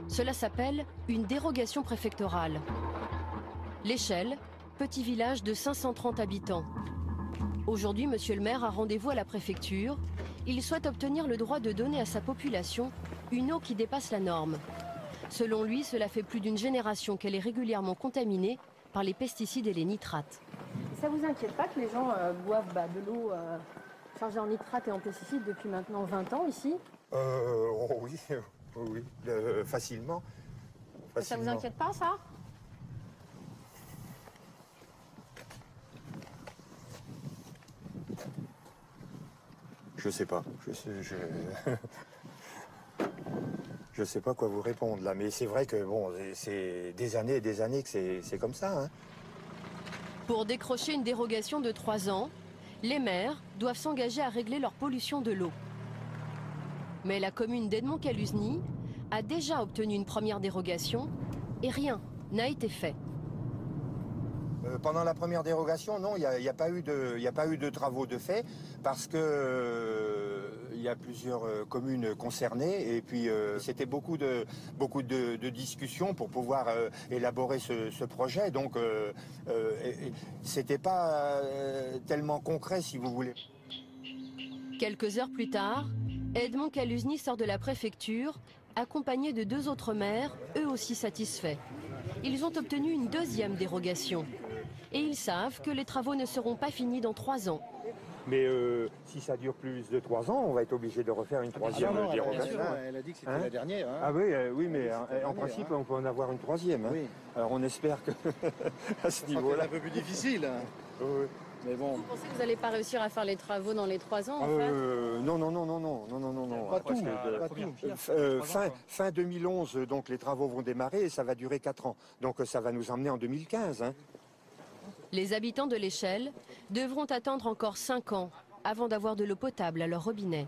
Cela s'appelle une dérogation préfectorale. L'échelle, petit village de 530 habitants. Aujourd'hui, monsieur le maire a rendez-vous à la préfecture. Il souhaite obtenir le droit de donner à sa population une eau qui dépasse la norme. Selon lui, cela fait plus d'une génération qu'elle est régulièrement contaminée par les pesticides et les nitrates. Ça vous inquiète pas que les gens boivent de l'eau chargée en nitrates et en pesticides depuis maintenant 20 ans ici? Oui, facilement. Ça vous inquiète pas, ça? Je sais pas. Je sais pas quoi vous répondre là, mais c'est vrai que bon, c'est des années et des années que c'est comme ça. Pour décrocher une dérogation de 3 ans, les maires doivent s'engager à régler leur pollution de l'eau. Mais la commune d'Edmond-Caluzny a déjà obtenu une première dérogation et rien n'a été fait. Pendant la première dérogation, non, il n'y a pas eu de travaux de fait parce que il y a plusieurs communes concernées et puis c'était beaucoup de discussions pour pouvoir élaborer ce projet. Donc c'était pas tellement concret, si vous voulez. Quelques heures plus tard, Edmond-Caluzny sort de la préfecture, accompagné de 2 autres maires, eux aussi satisfaits. Ils ont obtenu une deuxième dérogation. Et ils savent que les travaux ne seront pas finis dans 3 ans. Mais si ça dure plus de 3 ans, on va être obligé de refaire une troisième dérogation. Elle a dit que c'était la dernière. Hein. Ah oui, oui, mais en principe, on peut en avoir une troisième. Hein. Oui. Alors on espère que à ce niveau-là... C'est un peu plus difficile. Hein. Oui. Mais bon. Vous pensez que vous n'allez pas réussir à faire les travaux dans les 3 ans, en fait? Non. Pas tout. Fin 2011, donc les travaux vont démarrer et ça va durer 4 ans. Donc ça va nous emmener en 2015. Hein. Les habitants de l'Échelle devront attendre encore 5 ans avant d'avoir de l'eau potable à leur robinet.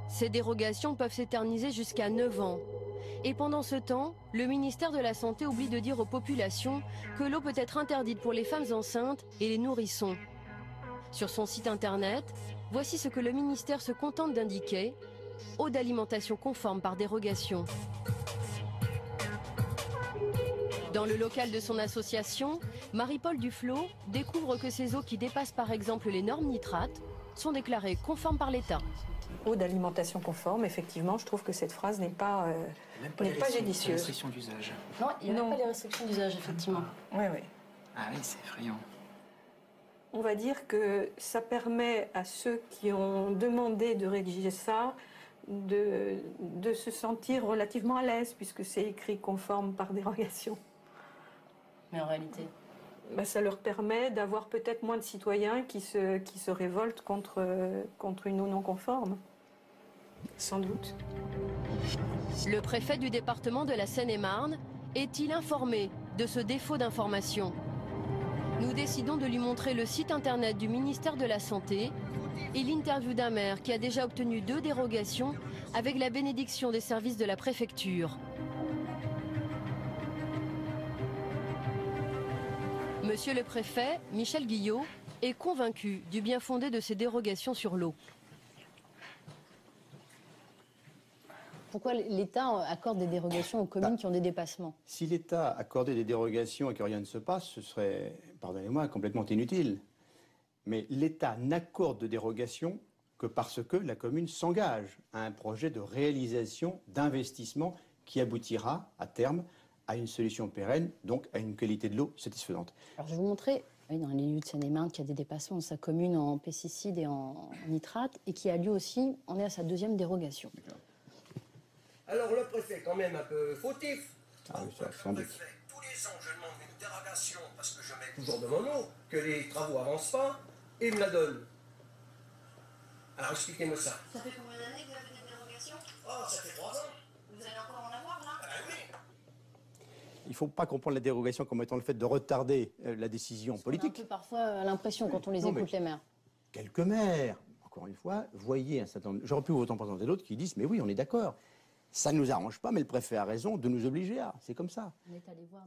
Ces dérogations peuvent s'éterniser jusqu'à 9 ans. Et pendant ce temps, le ministère de la Santé oublie de dire aux populations que l'eau peut être interdite pour les femmes enceintes et les nourrissons. Sur son site internet, voici ce que le ministère se contente d'indiquer: eau d'alimentation conforme par dérogation. Dans le local de son association, Marie-Paul Duflot découvre que ces eaux qui dépassent par exemple les normes nitrates sont déclarées conformes par l'État. Eau d'alimentation conforme, effectivement, je trouve que cette phrase n'est pas judicieuse. Restriction d'usage. Non, il n'y a pas les restrictions d'usage, effectivement. Oui. Ah oui, c'est effrayant. On va dire que ça permet à ceux qui ont demandé de rédiger ça de se sentir relativement à l'aise, puisque c'est écrit conforme par dérogation. Mais en réalité... ça leur permet d'avoir peut-être moins de citoyens qui se révoltent contre une eau non conforme. Sans doute. Le préfet du département de la Seine-et-Marne est-il informé de ce défaut d'information? Nous décidons de lui montrer le site internet du ministère de la Santé et l'interview d'un maire qui a déjà obtenu 2 dérogations avec la bénédiction des services de la préfecture. Monsieur le préfet, Michel Guillot, est convaincu du bien fondé de ces dérogations sur l'eau. Pourquoi l'État accorde des dérogations aux communes qui ont des dépassements? Si l'État accordait des dérogations et que rien ne se passe, ce serait, pardonnez-moi, complètement inutile. Mais l'État n'accorde de dérogation que parce que la commune s'engage à un projet de réalisation, d'investissement qui aboutira à terme à une solution pérenne, donc à une qualité de l'eau satisfaisante. Alors je vais vous montrer, dans les lieux de Seine-et-Marne, qu'il y a des dépassements de sa commune en pesticides et en nitrates, et qui a lui aussi, on est à sa 2e dérogation. Alors le préfet, quand même un peu fautif. Ah oui, ça, sans doute. Tous les ans, je demande une dérogation, parce que je mets toujours de mon nom, que les travaux avancent pas, et il me la donne. Alors expliquez-moi ça. Ça fait combien d'années que vous avez des dérogations? Oh, ça fait 3 ans. Vous allez encore en avoir, là? Ah oui. Il ne faut pas comprendre la dérogation comme étant le fait de retarder la décision politique. On a un peu parfois l'impression, quand on les écoute, les maires. Quelques maires, encore une fois, voyez un certain nombre... J'aurais pu autant présenter d'autres qui disent « mais oui, on est d'accord, ça ne nous arrange pas, mais le préfet a raison de nous obliger à... » C'est comme ça.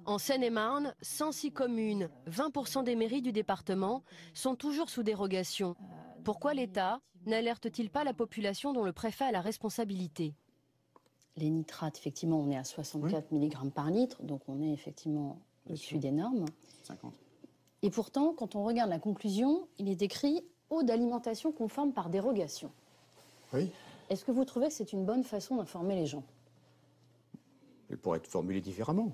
En Seine-et-Marne, 106 communes, 20% des mairies du département sont toujours sous dérogation. Pourquoi l'État n'alerte-t-il pas la population dont le préfet a la responsabilité? Les nitrates, effectivement, on est à 64 mg par litre, donc on est effectivement au-dessus des normes. 50. Et pourtant, quand on regarde la conclusion, il est écrit « eau d'alimentation conforme par dérogation ». Oui. Est-ce que vous trouvez que c'est une bonne façon d'informer les gens? Elle pourrait être formulée différemment.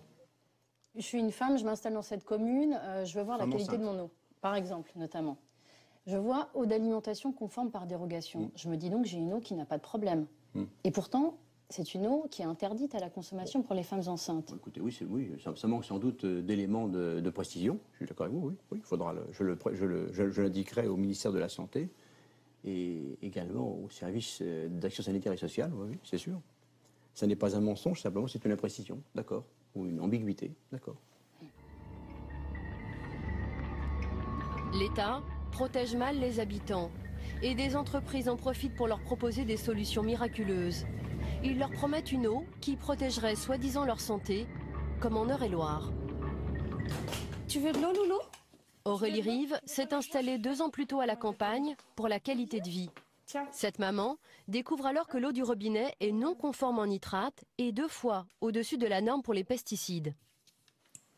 Je suis une femme, je m'installe dans cette commune, je veux voir la qualité de mon eau, par exemple, notamment. Je vois eau d'alimentation conforme par dérogation. Je me dis donc j'ai une eau qui n'a pas de problème. Et pourtant, c'est une eau qui est interdite à la consommation pour les femmes enceintes. Écoutez, oui, ça manque sans doute d'éléments de précision. Je suis d'accord avec vous, oui. Il faudra je l'indiquerai au ministère de la Santé et également au service d'action sanitaire et sociale, oui, c'est sûr. Ça n'est pas un mensonge, simplement c'est une imprécision, d'accord, ou une ambiguïté, d'accord. L'État protège mal les habitants Et des entreprises en profitent pour leur proposer des solutions miraculeuses. Ils leur promettent une eau qui protégerait soi-disant leur santé, comme en Eure-et-Loire. Tu veux de l'eau, Loulou? Aurélie Rive s'est installée 2 ans plus tôt à la campagne pour la qualité de vie. Cette maman découvre alors que l'eau du robinet est non conforme en nitrate et 2 fois au-dessus de la norme pour les pesticides.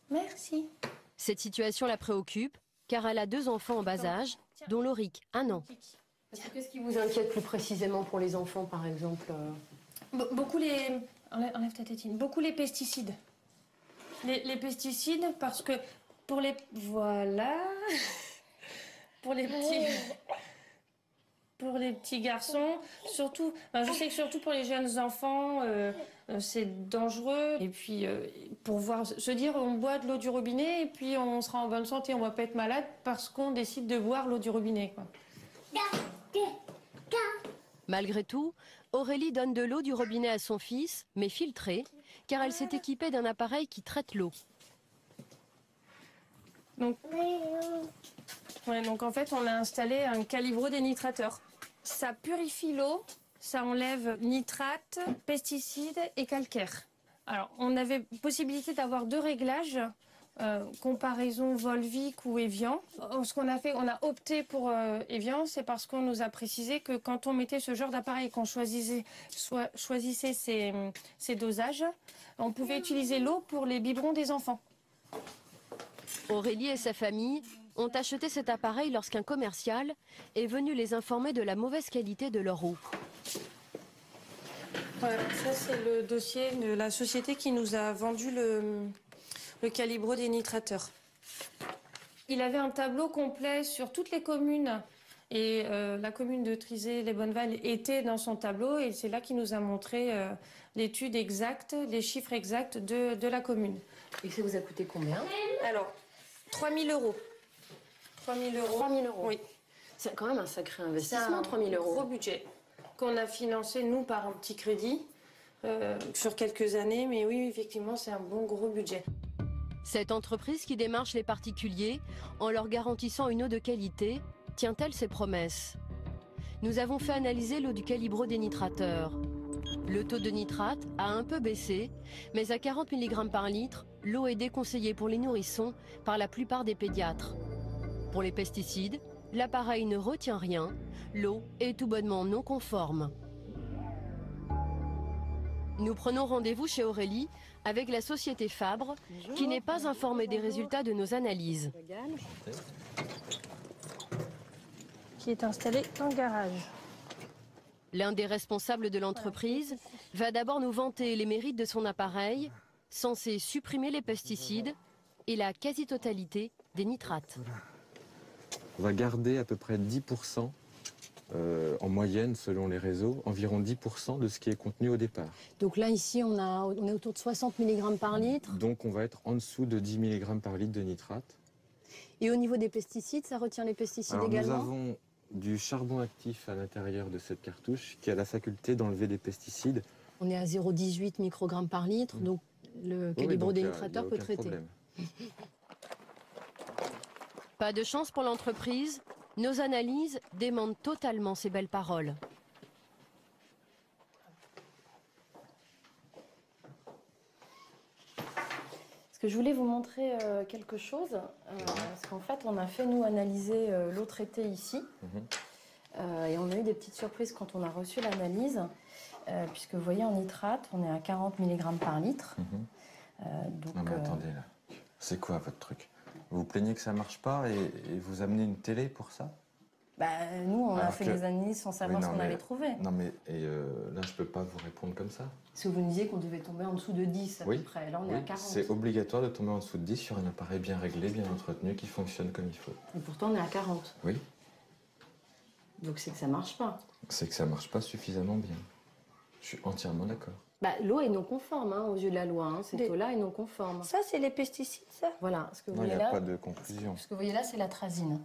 Merci. Cette situation la préoccupe car elle a 2 enfants en bas âge, dont Lauric, 1 an. Qu'est-ce qui vous inquiète plus précisément pour les enfants, par exemple? Beaucoup les... Enlève ta tétine. Beaucoup les pesticides. Les pesticides, parce que pour les... Voilà. Pour les petits garçons, surtout... je sais que surtout pour les jeunes enfants, c'est dangereux. Et puis, pour voir... Se dire, on boit de l'eau du robinet et puis on sera en bonne santé, on va pas être malade parce qu'on décide de boire l'eau du robinet, quoi. Malgré tout, Aurélie donne de l'eau du robinet à son fils, mais filtrée, car elle s'est équipée d'un appareil qui traite l'eau. Donc en fait, on a installé un calibrodénitrateur. Ça purifie l'eau, ça enlève nitrates, pesticides et calcaire. Alors, on avait possibilité d'avoir 2 réglages. Comparaison Volvic ou Evian. Ce qu'on a fait, on a opté pour Evian, c'est parce qu'on nous a précisé que quand on mettait ce genre d'appareil, qu'on choisissait ces dosages, on pouvait utiliser l'eau pour les biberons des enfants. Aurélie et sa famille ont acheté cet appareil lorsqu'un commercial est venu les informer de la mauvaise qualité de leur eau. Voilà, ça c'est le dossier de la société qui nous a vendu le calibrodénitrateur. Il avait un tableau complet sur toutes les communes et la commune de Trizay-les-Bonnevalles était dans son tableau et c'est là qu'il nous a montré l'étude exacte, les chiffres exacts de la commune. Et ça vous a coûté combien? Alors, 3 000 euros. 3 000 euros. 3 000 euros. Oui. C'est quand même un sacré investissement, 3 000 euros. C'est un gros budget qu'on a financé, nous, par un petit crédit sur quelques années. Mais oui, effectivement, c'est un bon gros budget. Cette entreprise qui démarche les particuliers en leur garantissant une eau de qualité, tient-elle ses promesses? Nous avons fait analyser l'eau du calibrodénitrateur. Le taux de nitrate a un peu baissé, mais à 40 mg par litre, l'eau est déconseillée pour les nourrissons par la plupart des pédiatres. Pour les pesticides, l'appareil ne retient rien, l'eau est tout bonnement non conforme. Nous prenons rendez-vous chez Aurélie avec la société Fabre, qui n'est pas informée des résultats de nos analyses. Qui est installé dans le garage. L'un des responsables de l'entreprise va d'abord nous vanter les mérites de son appareil, censé supprimer les pesticides et la quasi-totalité des nitrates. On va garder à peu près 10%, en moyenne selon les réseaux, environ 10% de ce qui est contenu au départ. Donc là, ici, on est autour de 60 mg par litre. Donc on va être en dessous de 10 mg par litre de nitrate. Et au niveau des pesticides, ça retient les pesticides Alors, également? Nous avons du charbon actif à l'intérieur de cette cartouche qui a la faculté d'enlever des pesticides. On est à 0,18 microgrammes par litre, donc le calibrodénitrateur peut traiter. Pas de chance pour l'entreprise, nos analyses démentent totalement ces belles paroles. Parce que je voulais vous montrer quelque chose, parce qu'en fait, on a fait, nous, analyser l'eau traitée ici, et on a eu des petites surprises quand on a reçu l'analyse, puisque vous voyez, en nitrate, on est à 40 mg par litre. Donc, non mais attendez, là, c'est quoi votre truc? Vous vous plaignez que ça marche pas et vous amenez une télé pour ça? Nous, on a fait des analyses sans savoir ce qu'on avait trouvé. Non mais là, je peux pas vous répondre comme ça. Parce que vous me disiez qu'on devait tomber en dessous de 10 à peu près. Là, on est à 40. C'est obligatoire de tomber en dessous de 10 sur un appareil bien réglé, bien entretenu, qui fonctionne comme il faut. Et pourtant, on est à 40. Oui. Donc c'est que ça marche pas. C'est que ça marche pas suffisamment bien. Je suis entièrement d'accord. L'eau est non conforme aux yeux de la loi. Cette eau-là est non conforme. Ça, c'est les pesticides, ça? Voilà. Ce que vous non, il voyez n'y a là, pas de conclusion. Ce que vous voyez là, c'est l'atrazine.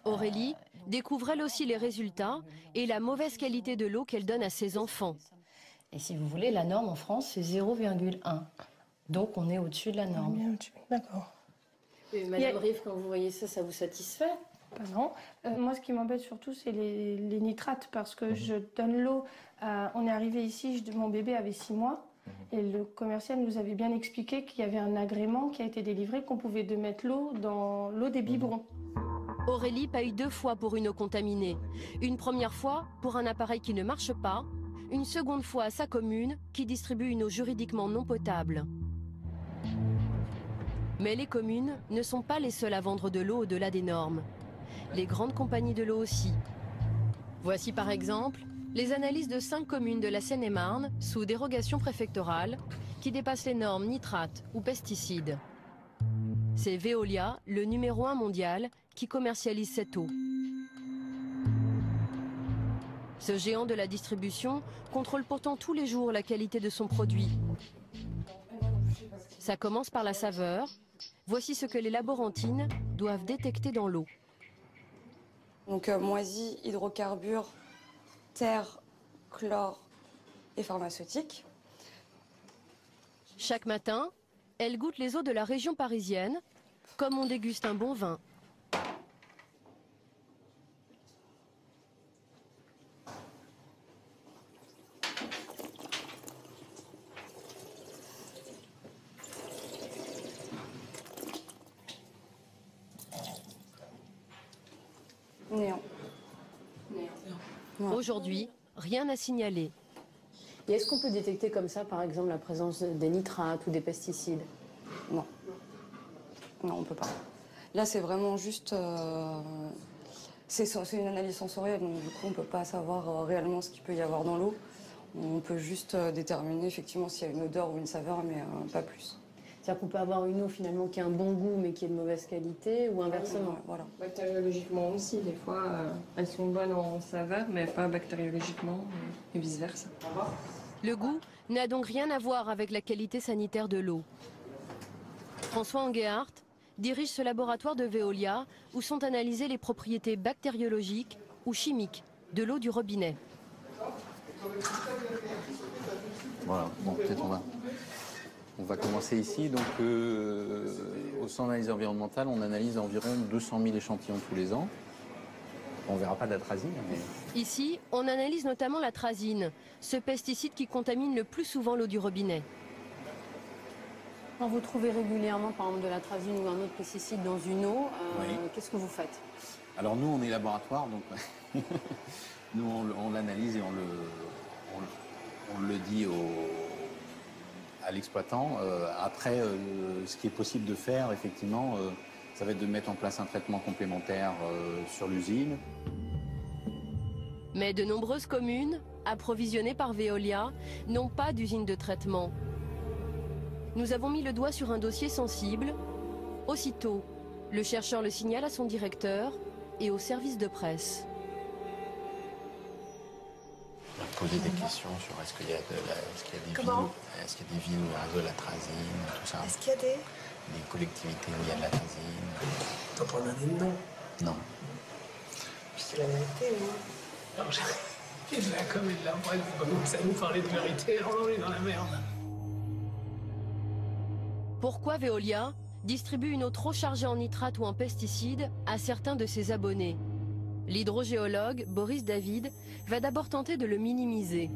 Aurélie découvre elle aussi les résultats et la mauvaise qualité de l'eau qu'elle donne à ses enfants. Et si vous voulez, la norme en France, c'est 0,1. Donc on est au-dessus de la norme. D'accord. Madame Rive, quand vous voyez ça, ça vous satisfait? Non. Moi, ce qui m'embête surtout, c'est les nitrates, parce que je donne l'eau. On est arrivé ici, mon bébé avait 6 mois, et le commercial nous avait bien expliqué qu'il y avait un agrément qui a été délivré, qu'on pouvait mettre l'eau dans l'eau des biberons. Aurélie paye 2 fois pour une eau contaminée. Une première fois pour un appareil qui ne marche pas, une seconde fois à sa commune qui distribue une eau juridiquement non potable. Mais les communes ne sont pas les seules à vendre de l'eau au-delà des normes. Les grandes compagnies de l'eau aussi. Voici par exemple les analyses de 5 communes de la Seine-et-Marne sous dérogation préfectorale qui dépassent les normes nitrates ou pesticides. C'est Veolia, le numéro 1 mondial, qui commercialise cette eau. Ce géant de la distribution contrôle pourtant tous les jours la qualité de son produit. Ça commence par la saveur. Voici ce que les laborantines doivent détecter dans l'eau. Donc moisi, hydrocarbures, terre, chlore et pharmaceutique. Chaque matin, elle goûte les eaux de la région parisienne, comme on déguste un bon vin. Néant. Aujourd'hui, rien à signaler. Et est-ce qu'on peut détecter comme ça, par exemple, la présence des nitrates ou des pesticides? Non. Non, on ne peut pas. Là, c'est vraiment juste... c'est une analyse sensorielle, donc du coup, on ne peut pas savoir réellement ce qu'il peut y avoir dans l'eau. On peut juste déterminer effectivement s'il y a une odeur ou une saveur, mais pas plus. C'est-à-dire qu'on peut avoir une eau finalement qui a un bon goût mais qui est de mauvaise qualité ou inversement. Voilà. Bactériologiquement aussi, des fois, elles sont bonnes en saveur, mais pas bactériologiquement, et vice-versa. Le goût n'a donc rien à voir avec la qualité sanitaire de l'eau. François Enguéhart dirige ce laboratoire de Veolia où sont analysées les propriétés bactériologiques ou chimiques de l'eau du robinet. Voilà, bon, peut-être on va commencer ici. Donc, au centre d'analyse environnementale, on analyse environ 200 000 échantillons tous les ans. On ne verra pas d'atrazine, mais... Ici, on analyse notamment l'atrazine, ce pesticide qui contamine le plus souvent l'eau du robinet. Quand vous trouvez régulièrement, par exemple, de l'atrazine ou un autre pesticide dans une eau, Oui. qu'est-ce que vous faites? Alors nous, on est laboratoire, donc nous, on l'analyse et on le dit à l'exploitant. Après, ce qui est possible de faire, effectivement, ça va être de mettre en place un traitement complémentaire sur l'usine. Mais de nombreuses communes, approvisionnées par Veolia, n'ont pas d'usine de traitement. Nous avons mis le doigt sur un dossier sensible. Aussitôt, le chercheur le signale à son directeur et au service de presse. On va poser des questions sur est-ce qu'il y a des villes où il y a de l'atrazine, tout ça. Est-ce qu'il y a des collectivités où il y a de l'atrazine. T'en prends un nom? Non. C'est la vérité, moi. Alors, j'ai de la com et de la bref, vous commencez à nous parler de vérité, alors on est dans la merde. Pourquoi Veolia distribue une eau trop chargée en nitrates ou en pesticides à certains de ses abonnés? L'hydrogéologue Boris David va d'abord tenter de le minimiser.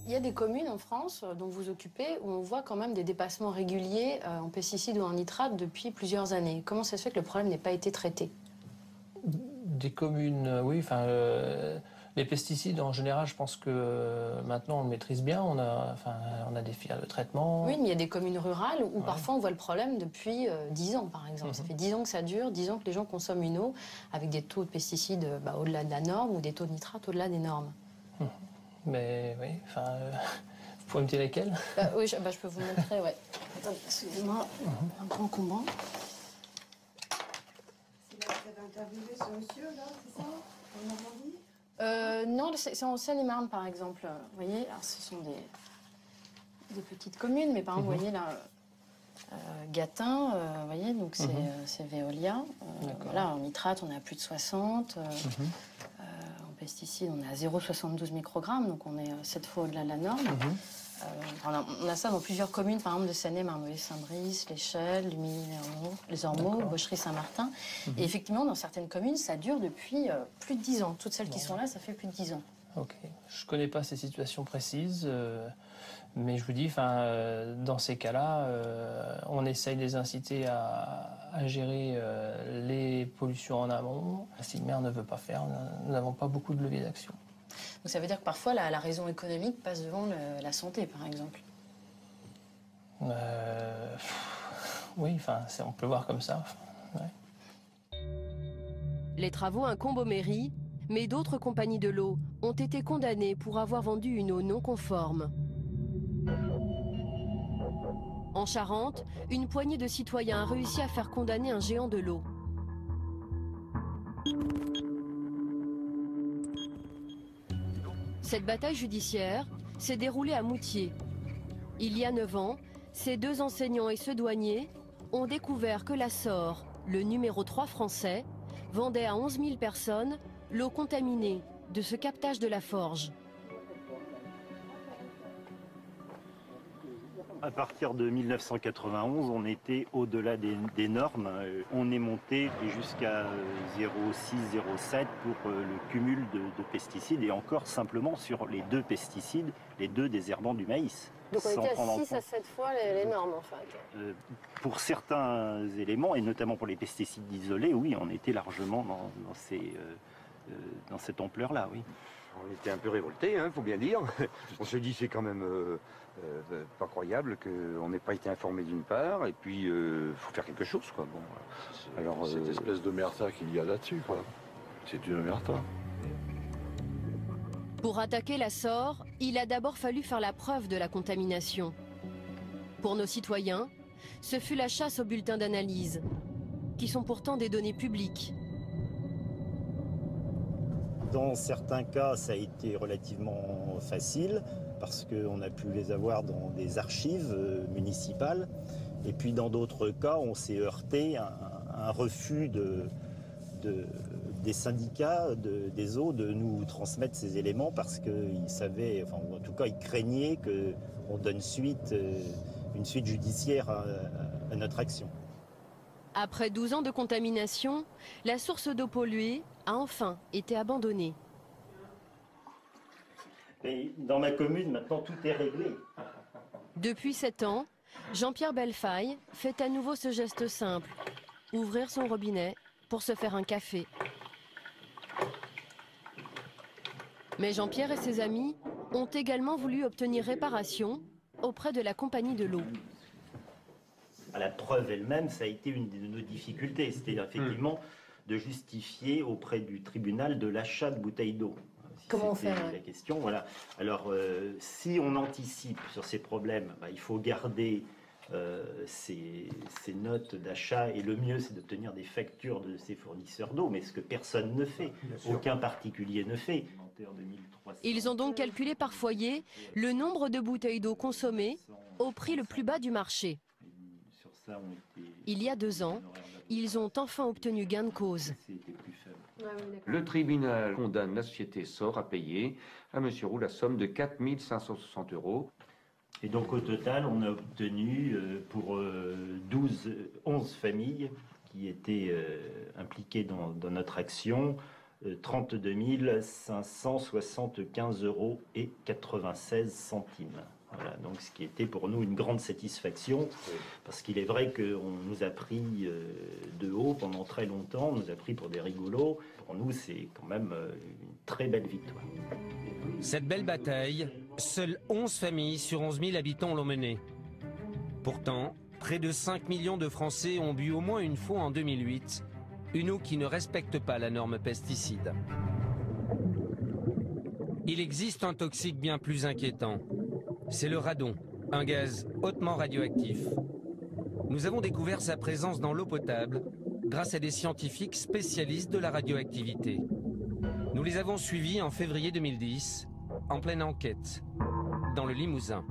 Il y a des communes en France dont vous occupez où on voit quand même des dépassements réguliers en pesticides ou en nitrates depuis plusieurs années. Comment ça se fait que le problème n'ait pas été traité? Des communes, oui, enfin, les pesticides en général, je pense que maintenant on le maîtrise bien, on a des filières de traitement. Oui, mais il y a des communes rurales où parfois on voit le problème depuis 10 ans par exemple. Ça fait 10 ans que ça dure, 10 ans que les gens consomment une eau avec des taux de pesticides au-delà de la norme ou des taux de nitrate au-delà des normes. Mais oui, enfin, vous pouvez me dire lesquels? Oui, je peux vous montrer, ouais. Attendez, excusez-moi, un grand combat. Vous avez interviewé ce monsieur, là, c'est ça? En Normandie? Non, c'est en Seine-et-Marne, par exemple. Vous voyez, alors, ce sont des petites communes, mais par exemple, vous voyez là, Gatin, vous voyez, donc c'est Veolia. Voilà, en nitrate, on est à plus de 60. En pesticides, on est à 0,72 microgrammes, donc on est 7 fois au-delà de la norme. On a ça dans plusieurs communes, par exemple de Seine, Marmollet, Saint-Brice, l'Échelle, les Ormeaux, Gaucherie, Saint-Martin. Et effectivement, dans certaines communes, ça dure depuis plus de 10 ans. Toutes celles qui sont là, ça fait plus de 10 ans. Ok. Je ne connais pas ces situations précises, mais je vous dis, dans ces cas-là, on essaye de les inciter à gérer les pollutions en amont. Si le maire ne veut pas faire, nous n'avons pas beaucoup de levier d'action. Donc ça veut dire que parfois la raison économique passe devant la santé, par exemple. Oui, on peut voir comme ça. Ouais. Les travaux incombent aux mairies, mais d'autres compagnies de l'eau ont été condamnées pour avoir vendu une eau non conforme. En Charente, une poignée de citoyens a réussi à faire condamner un géant de l'eau. Cette bataille judiciaire s'est déroulée à Moutier. Il y a 9 ans, ces 2 enseignants et ce douanier ont découvert que la SOR, le numéro 3 français, vendait à 11 000 personnes l'eau contaminée de ce captage de la Forge. À partir de 1991, on était au-delà des normes. On est monté jusqu'à 0,6, 0,7 pour le cumul de pesticides et encore simplement sur les 2 pesticides, les 2 désherbants du maïs. Donc on était à 6 à 7 fois les normes en fait. Pour certains éléments, et notamment pour les pesticides isolés, oui, on était largement dans cette ampleur-là, oui. On était un peu révoltés, il faut bien dire. On se dit c'est quand même pas croyable qu'on n'ait pas été informé d'une part, et puis il faut faire quelque chose, quoi. Bon, alors cette espèce de merta qu'il y a là-dessus, quoi. C'est une merta. Pour attaquer la SOR, il a d'abord fallu faire la preuve de la contamination. Pour nos citoyens, ce fut la chasse aux bulletins d'analyse, qui sont pourtant des données publiques. Dans certains cas, ça a été relativement facile parce qu'on a pu les avoir dans des archives municipales. Et puis dans d'autres cas, on s'est heurté à un refus des syndicats des eaux de nous transmettre ces éléments parce qu'ils savaient, enfin en tout cas ils craignaient qu'on donne une suite judiciaire à notre action. Après 12 ans de contamination, la source d'eau polluée a enfin été abandonnée. Et dans ma commune, maintenant, tout est réglé. Depuis 7 ans, Jean-Pierre Bellefaille fait à nouveau ce geste simple, ouvrir son robinet pour se faire un café. Mais Jean-Pierre et ses amis ont également voulu obtenir réparation auprès de la compagnie de l'eau. La preuve elle-même, ça a été une de nos difficultés, c'était effectivement de justifier auprès du tribunal de l'achat de bouteilles d'eau. Comment on fait la question, voilà. Alors, si on anticipe sur ces problèmes, il faut garder ces notes d'achat et le mieux, c'est d'obtenir des factures de ces fournisseurs d'eau, mais ce que personne ne fait, aucun particulier ne fait. Ils ont donc calculé par foyer le nombre de bouteilles d'eau consommées au prix le plus bas du marché. Il y a 2 ans, ils ont enfin obtenu gain de cause. Le tribunal condamne la société SOR à payer à M. Roux la somme de 4 560 €. Et donc au total, on a obtenu pour 11 familles qui étaient impliquées dans notre action 32 575 € et 96 centimes. Voilà, donc ce qui était pour nous une grande satisfaction, parce qu'il est vrai qu'on nous a pris de haut pendant très longtemps, on nous a pris pour des rigolos. Pour nous, c'est quand même une très belle victoire. Cette belle bataille, seules 11 familles sur 11 000 habitants l'ont menée. Pourtant, près de 5 millions de Français ont bu au moins une fois en 2008 une eau qui ne respecte pas la norme pesticide. Il existe un toxique bien plus inquiétant. C'est le radon, un gaz hautement radioactif. Nous avons découvert sa présence dans l'eau potable grâce à des scientifiques spécialistes de la radioactivité. Nous les avons suivis en février 2010, en pleine enquête, dans le Limousin.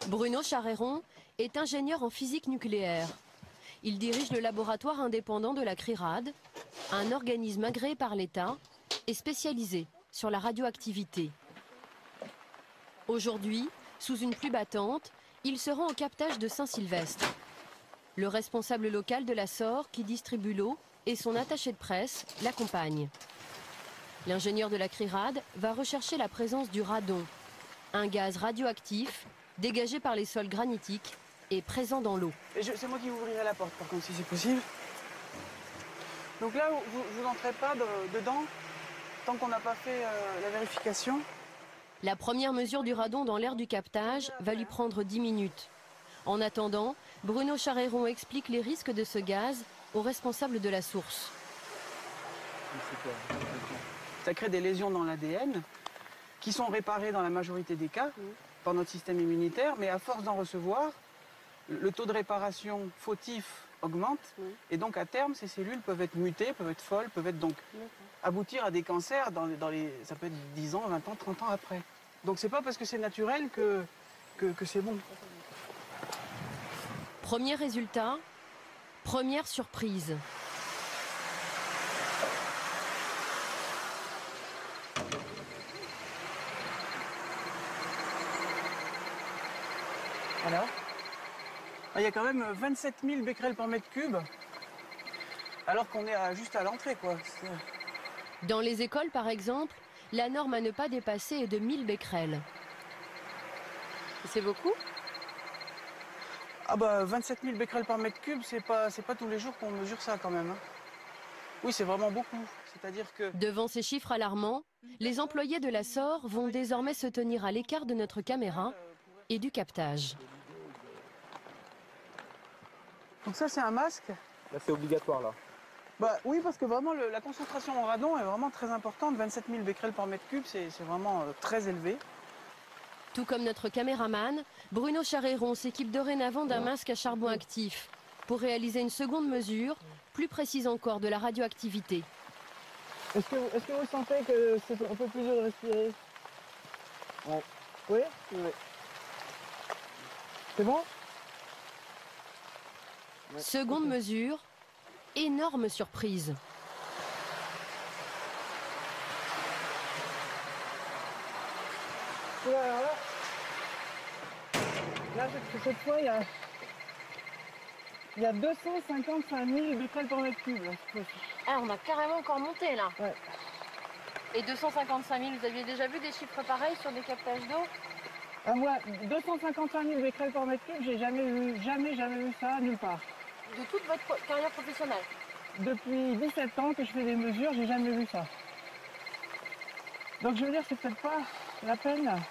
Bruno Charéron est ingénieur en physique nucléaire. Il dirige le laboratoire indépendant de la CRIRAD, un organisme agréé par l'État et spécialisé sur la radioactivité. Aujourd'hui, sous une pluie battante, il se rend au captage de Saint-Sylvestre. Le responsable local de la SOR, qui distribue l'eau, et son attaché de presse l'accompagnent. L'ingénieur de la CRIRAD va rechercher la présence du radon, un gaz radioactif dégagé par les sols granitiques et présent dans l'eau. C'est moi qui ouvrirai la porte, par contre, si c'est possible. Donc là, vous n'entrez pas dedans tant qu'on n'a pas fait la vérification. La première mesure du radon dans l'air du captage va lui prendre 10 minutes. En attendant, Bruno Charéron explique les risques de ce gaz aux responsables de la source. Ça crée des lésions dans l'ADN qui sont réparées dans la majorité des cas par notre système immunitaire, mais à force d'en recevoir, le taux de réparation fautif augmente et donc à terme, ces cellules peuvent être mutées, peuvent être folles, peuvent être donc aboutir à des cancers ça peut être 10 ans, 20 ans, 30 ans après. Donc c'est pas parce que c'est naturel que c'est bon. Premier résultat, première surprise. Alors, il y a quand même 27 000 becquerels par mètre cube, alors qu'on est juste à l'entrée, quoi. Dans les écoles, par exemple, la norme à ne pas dépasser est de 1000 becquerels. C'est beaucoup? Ah bah 27 000 becquerels par mètre cube, c'est pas tous les jours qu'on mesure ça quand même. Hein. Oui, c'est vraiment beaucoup. C'est-à-dire que... Devant ces chiffres alarmants, les employés de la SOR vont désormais se tenir à l'écart de notre caméra et du captage. Donc ça, c'est un masque. Là, c'est obligatoire, là. Bah oui, parce que vraiment, la concentration en radon est vraiment très importante. 27 000 becquerels par mètre cube, c'est vraiment très élevé. Tout comme notre caméraman, Bruno Charéron s'équipe dorénavant d'un masque à charbon actif pour réaliser une seconde mesure, plus précise encore, de la radioactivité. Est-ce que vous sentez que c'est un peu plus dur de respirer? Ouais. Oui? Oui. C'est bon? Seconde mesure, énorme surprise. Là, cette fois, il y a 255 000 becquerels par mètre cube. Ah, on a carrément encore monté là. Ouais. Et 255 000, vous aviez déjà vu des chiffres pareils sur des captages d'eau? Ah, moi, 255 000 becquerels par mètre cube, j'ai jamais vu ça nulle part. De toute votre carrière professionnelle? Depuis 17 ans que je fais des mesures, j'ai jamais vu ça. Donc je veux dire, c'est peut-être pas la peine.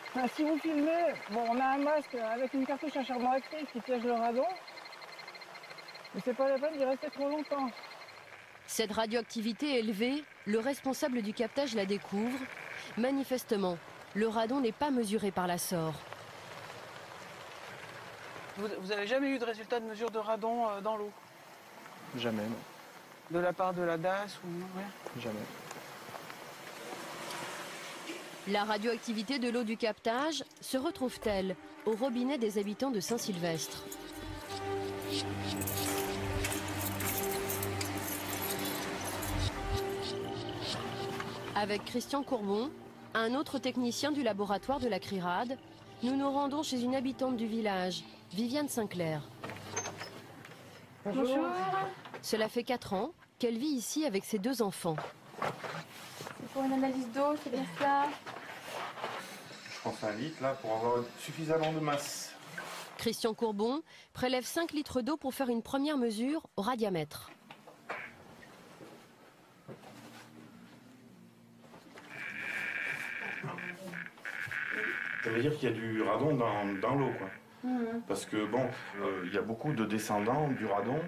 Enfin, si vous filmez, bon, on a un masque avec une cartouche à charbon actif qui piège le radon, mais c'est pas la peine d'y rester trop longtemps. Cette radioactivité élevée, le responsable du captage la découvre. Manifestement, le radon n'est pas mesuré par la SOR. Vous avez jamais eu de résultat de mesure de radon dans l'eau? Jamais, non. De la part de la DAS ou non? Ouais. Jamais. La radioactivité de l'eau du captage se retrouve-t-elle au robinet des habitants de Saint-Sylvestre? Avec Christian Courbon, un autre technicien du laboratoire de la CRIRAD, nous nous rendons chez une habitante du village, Viviane Sinclair. Bonjour. Cela fait 4 ans qu'elle vit ici avec ses 2 enfants. C'est pour une analyse d'eau, c'est bien ça? Je pense à 1 litre là pour avoir suffisamment de masse. Christian Courbon prélève 5 litres d'eau pour faire une première mesure au radiamètre. Ça veut dire qu'il y a du radon dans l'eau, quoi. Parce que bon, il y a beaucoup de descendants du radon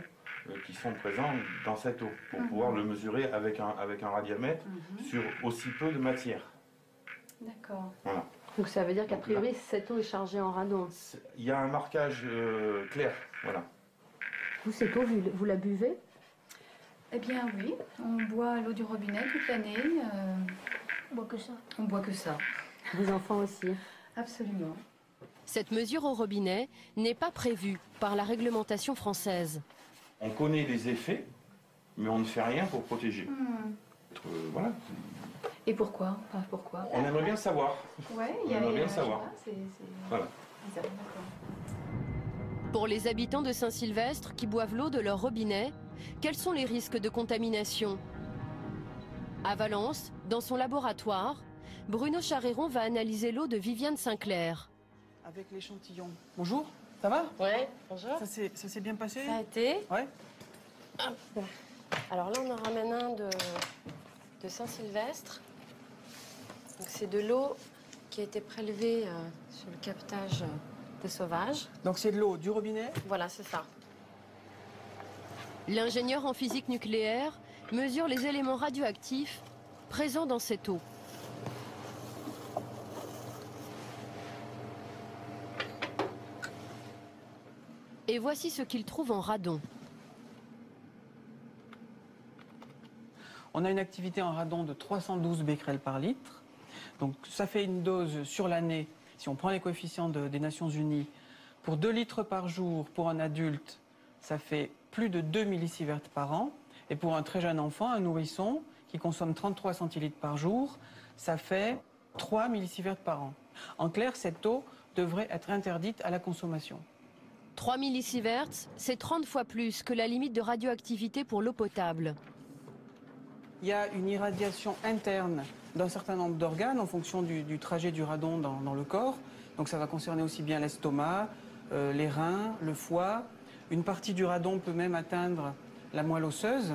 qui sont présents dans cette eau pour pouvoir le mesurer avec un radiamètre sur aussi peu de matière. D'accord. Voilà. Donc ça veut dire qu'a priori cette eau est chargée en radon. Il y a un marquage clair, voilà. Vous, cette eau, vous la buvez? Eh bien oui, on boit l'eau du robinet toute l'année. On boit que ça. On boit que ça. Les enfants aussi? Absolument. Cette mesure au robinet n'est pas prévue par la réglementation française. On connaît les effets, mais on ne fait rien pour protéger. Voilà. Et pourquoi? Enfin, pourquoi? On aimerait bien savoir. Ouais, on aimerait bien savoir. Voilà. Bizarre, d'accord. Pour les habitants de Saint-Sylvestre qui boivent l'eau de leur robinet, quels sont les risques de contamination? À Valence, dans son laboratoire, Bruno Charéron va analyser l'eau de Viviane Sinclair. Avec l'échantillon. Bonjour, ça va? Ouais, bonjour. Ça s'est bien passé? Ça a été. Ouais. Hop. Alors là, on en ramène un de Saint-Sylvestre. C'est de l'eau qui a été prélevée sur le captage des sauvages. Donc c'est de l'eau du robinet? Voilà, c'est ça. L'ingénieur en physique nucléaire mesure les éléments radioactifs présents dans cette eau. Et voici ce qu'il trouve en radon. On a une activité en radon de 312 becquerels par litre. Donc ça fait une dose sur l'année, si on prend les coefficients des Nations Unies, pour 2 litres par jour pour un adulte, ça fait plus de 2 millisieverts par an. Et pour un très jeune enfant, un nourrisson, qui consomme 33 centilitres par jour, ça fait 3 millisieverts par an. En clair, cette eau devrait être interdite à la consommation. 3 millisieverts, c'est 30 fois plus que la limite de radioactivité pour l'eau potable. Il y a une irradiation interne d'un certain nombre d'organes en fonction du trajet du radon dans le corps. Donc ça va concerner aussi bien l'estomac, les reins, le foie. Une partie du radon peut même atteindre la moelle osseuse.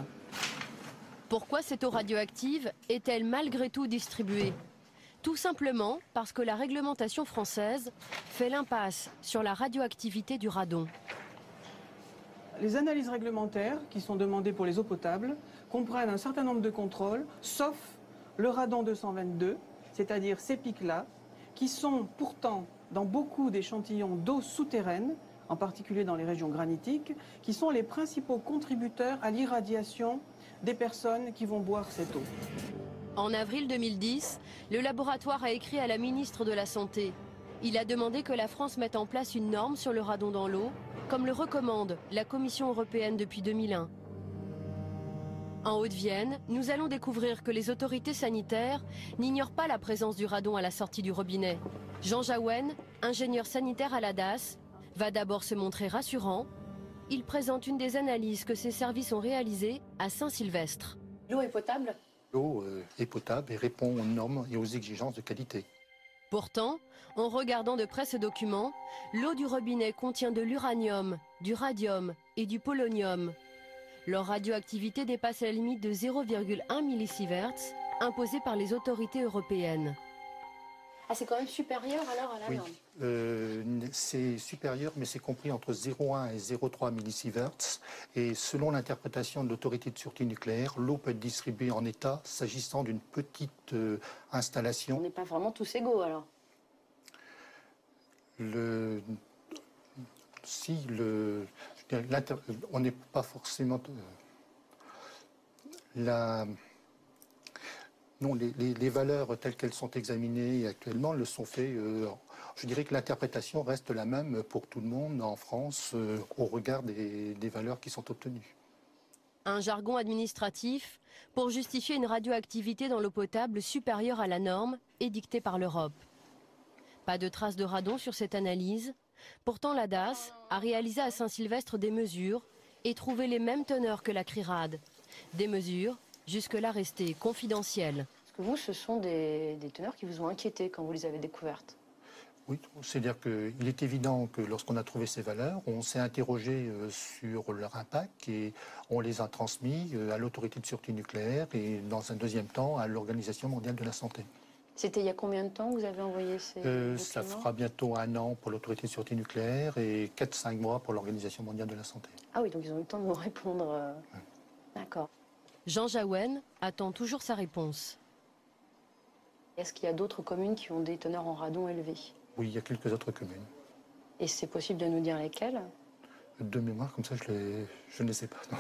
Pourquoi cette eau radioactive est-elle malgré tout distribuée? Tout simplement parce que la réglementation française fait l'impasse sur la radioactivité du radon. Les analyses réglementaires qui sont demandées pour les eaux potables comprennent un certain nombre de contrôles, sauf le radon 222, c'est-à-dire ces pics-là, qui sont pourtant dans beaucoup d'échantillons d'eau souterraine, en particulier dans les régions granitiques, qui sont les principaux contributeurs à l'irradiation des personnes qui vont boire cette eau. En avril 2010, le laboratoire a écrit à la ministre de la Santé. Il a demandé que la France mette en place une norme sur le radon dans l'eau, comme le recommande la Commission européenne depuis 2001. En Haute-Vienne, nous allons découvrir que les autorités sanitaires n'ignorent pas la présence du radon à la sortie du robinet. Jean Jaouen, ingénieur sanitaire à la DAS, va d'abord se montrer rassurant. Il présente une des analyses que ses services ont réalisées à Saint-Sylvestre. L'eau est potable? L'eau est potable et répond aux normes et aux exigences de qualité. Pourtant, en regardant de près ce document, l'eau du robinet contient de l'uranium, du radium et du polonium. Leur radioactivité dépasse la limite de 0,1 millisieverts imposée par les autorités européennes. Ah, c'est quand même supérieur alors à la norme? C'est supérieur, mais c'est compris entre 0,1 et 0,3 millisieverts. Et selon l'interprétation de l'autorité de sûreté nucléaire, l'eau peut être distribuée en état s'agissant d'une petite installation. On n'est pas vraiment tous égaux alors? On n'est pas forcément... Non, les valeurs telles qu'elles sont examinées actuellement le sont faites. Je dirais que l'interprétation reste la même pour tout le monde en France au regard des valeurs qui sont obtenues. Un jargon administratif pour justifier une radioactivité dans l'eau potable supérieure à la norme édictée par l'Europe. Pas de traces de radon sur cette analyse. Pourtant, la DAS a réalisé à Saint-Sylvestre des mesures et trouvé les mêmes teneurs que la CRIRAD. Des mesures jusque-là restées confidentielles. Est-ce que vous, ce sont des teneurs qui vous ont inquiété quand vous les avez découvertes? Oui, c'est-à-dire qu'il est évident que lorsqu'on a trouvé ces valeurs, on s'est interrogé sur leur impact et on les a transmis à l'autorité de sûreté nucléaire et dans un deuxième temps à l'Organisation mondiale de la santé. C'était il y a combien de temps que vous avez envoyé ces documents? Ça fera bientôt 1 an pour l'autorité de sûreté nucléaire et 4-5 mois pour l'Organisation mondiale de la santé. Ah oui, donc ils ont eu le temps de vous répondre. Ouais. D'accord. Jean Jaouen attend toujours sa réponse. Est-ce qu'il y a d'autres communes qui ont des teneurs en radon élevés? Oui, il y a quelques autres communes. Et c'est possible de nous dire lesquelles? De mémoire, comme ça, je ne les sais pas. Non.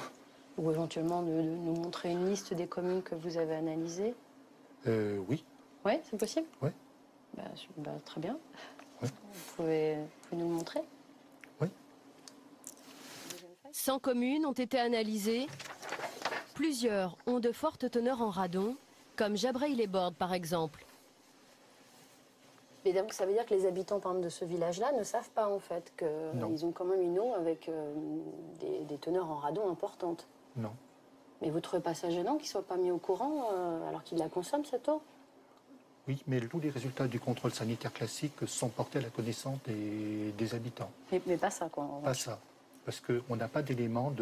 Ou éventuellement de nous montrer une liste des communes que vous avez analysées? Oui. Oui, c'est possible? Oui. Très bien. Ouais. Vous pouvez nous le montrer? Oui. 100 communes ont été analysées Plusieurs ont de fortes teneurs en radon, comme Jabraï-les-Bordes par exemple. Et donc ça veut dire que les habitants par exemple, de ce village-là ne savent pas en fait qu'ils ont quand même une eau avec des teneurs en radon importantes. Non. Mais vous ne trouvez pas ça gênant qu'ils ne soient pas mis au courant alors qu'ils la consomment cette eau? Oui, mais tous les résultats du contrôle sanitaire classique sont portés à la connaissance des habitants. Mais pas ça, quoi. Pas ça. Parce qu'on n'a pas d'éléments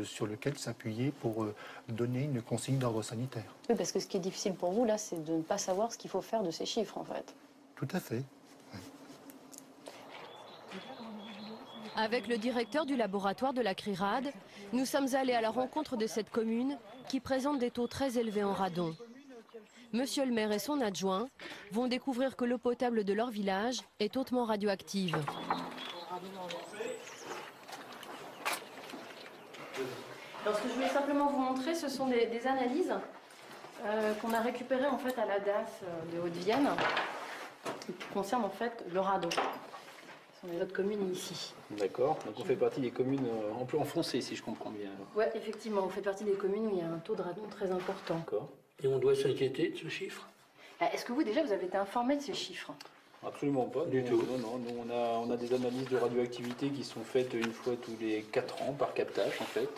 sur lequel s'appuyer pour donner une consigne d'ordre sanitaire. Oui, parce que ce qui est difficile pour vous, là, c'est de ne pas savoir ce qu'il faut faire de ces chiffres, en fait. Tout à fait. Avec le directeur du laboratoire de la CRIRAD, nous sommes allés à la rencontre de cette commune qui présente des taux très élevés en radon. Monsieur le maire et son adjoint vont découvrir que l'eau potable de leur village est hautement radioactive. Alors, ce que je voulais simplement vous montrer, ce sont des analyses qu'on a récupérées en fait à la DAS de Haute-Vienne, qui concernent en fait le radon. Ce sont les autres communes ici. D'accord, donc on fait partie des communes enfoncées, si je comprends bien. Oui, effectivement, on fait partie des communes où il y a un taux de radon très important. D'accord. Et on doit s'inquiéter de ce chiffre? Est-ce que vous, déjà, vous avez été informé de ces chiffres? Absolument pas. Du tout. Non, nous on a des analyses de radioactivité qui sont faites une fois tous les 4 ans par captage en fait.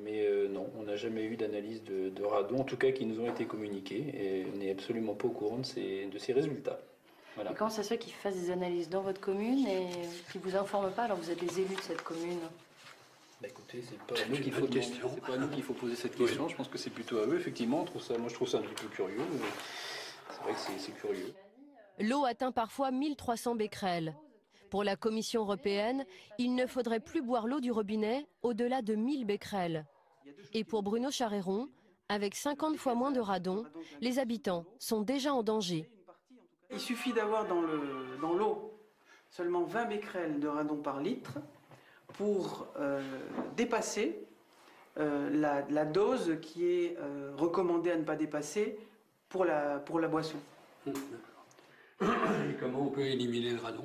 Mais non, on n'a jamais eu d'analyse de radon, en tout cas qui nous ont été communiquées, et on n'est absolument pas au courant de ces résultats. Voilà. Et comment ça se fait qu'ils fassent des analyses dans votre commune et qu'ils ne vous informent pas alors que vous êtes les élus de cette commune? Bah écoutez, c'est pas à nous qu'il faut poser cette question. Je pense que c'est plutôt à eux, effectivement. Moi, je trouve ça un petit peu curieux. C'est vrai que c'est curieux. L'eau atteint parfois 1300 becquerels. Pour la Commission européenne, il ne faudrait plus boire l'eau du robinet au-delà de 1000 becquerels. Et pour Bruno Charéron, avec 50 fois moins de radon, les habitants sont déjà en danger. Il suffit d'avoir dans l'eau seulement 20 becquerels de radon par litre pour dépasser la dose qui est recommandée à ne pas dépasser pour la boisson. Et comment on peut éliminer le radon?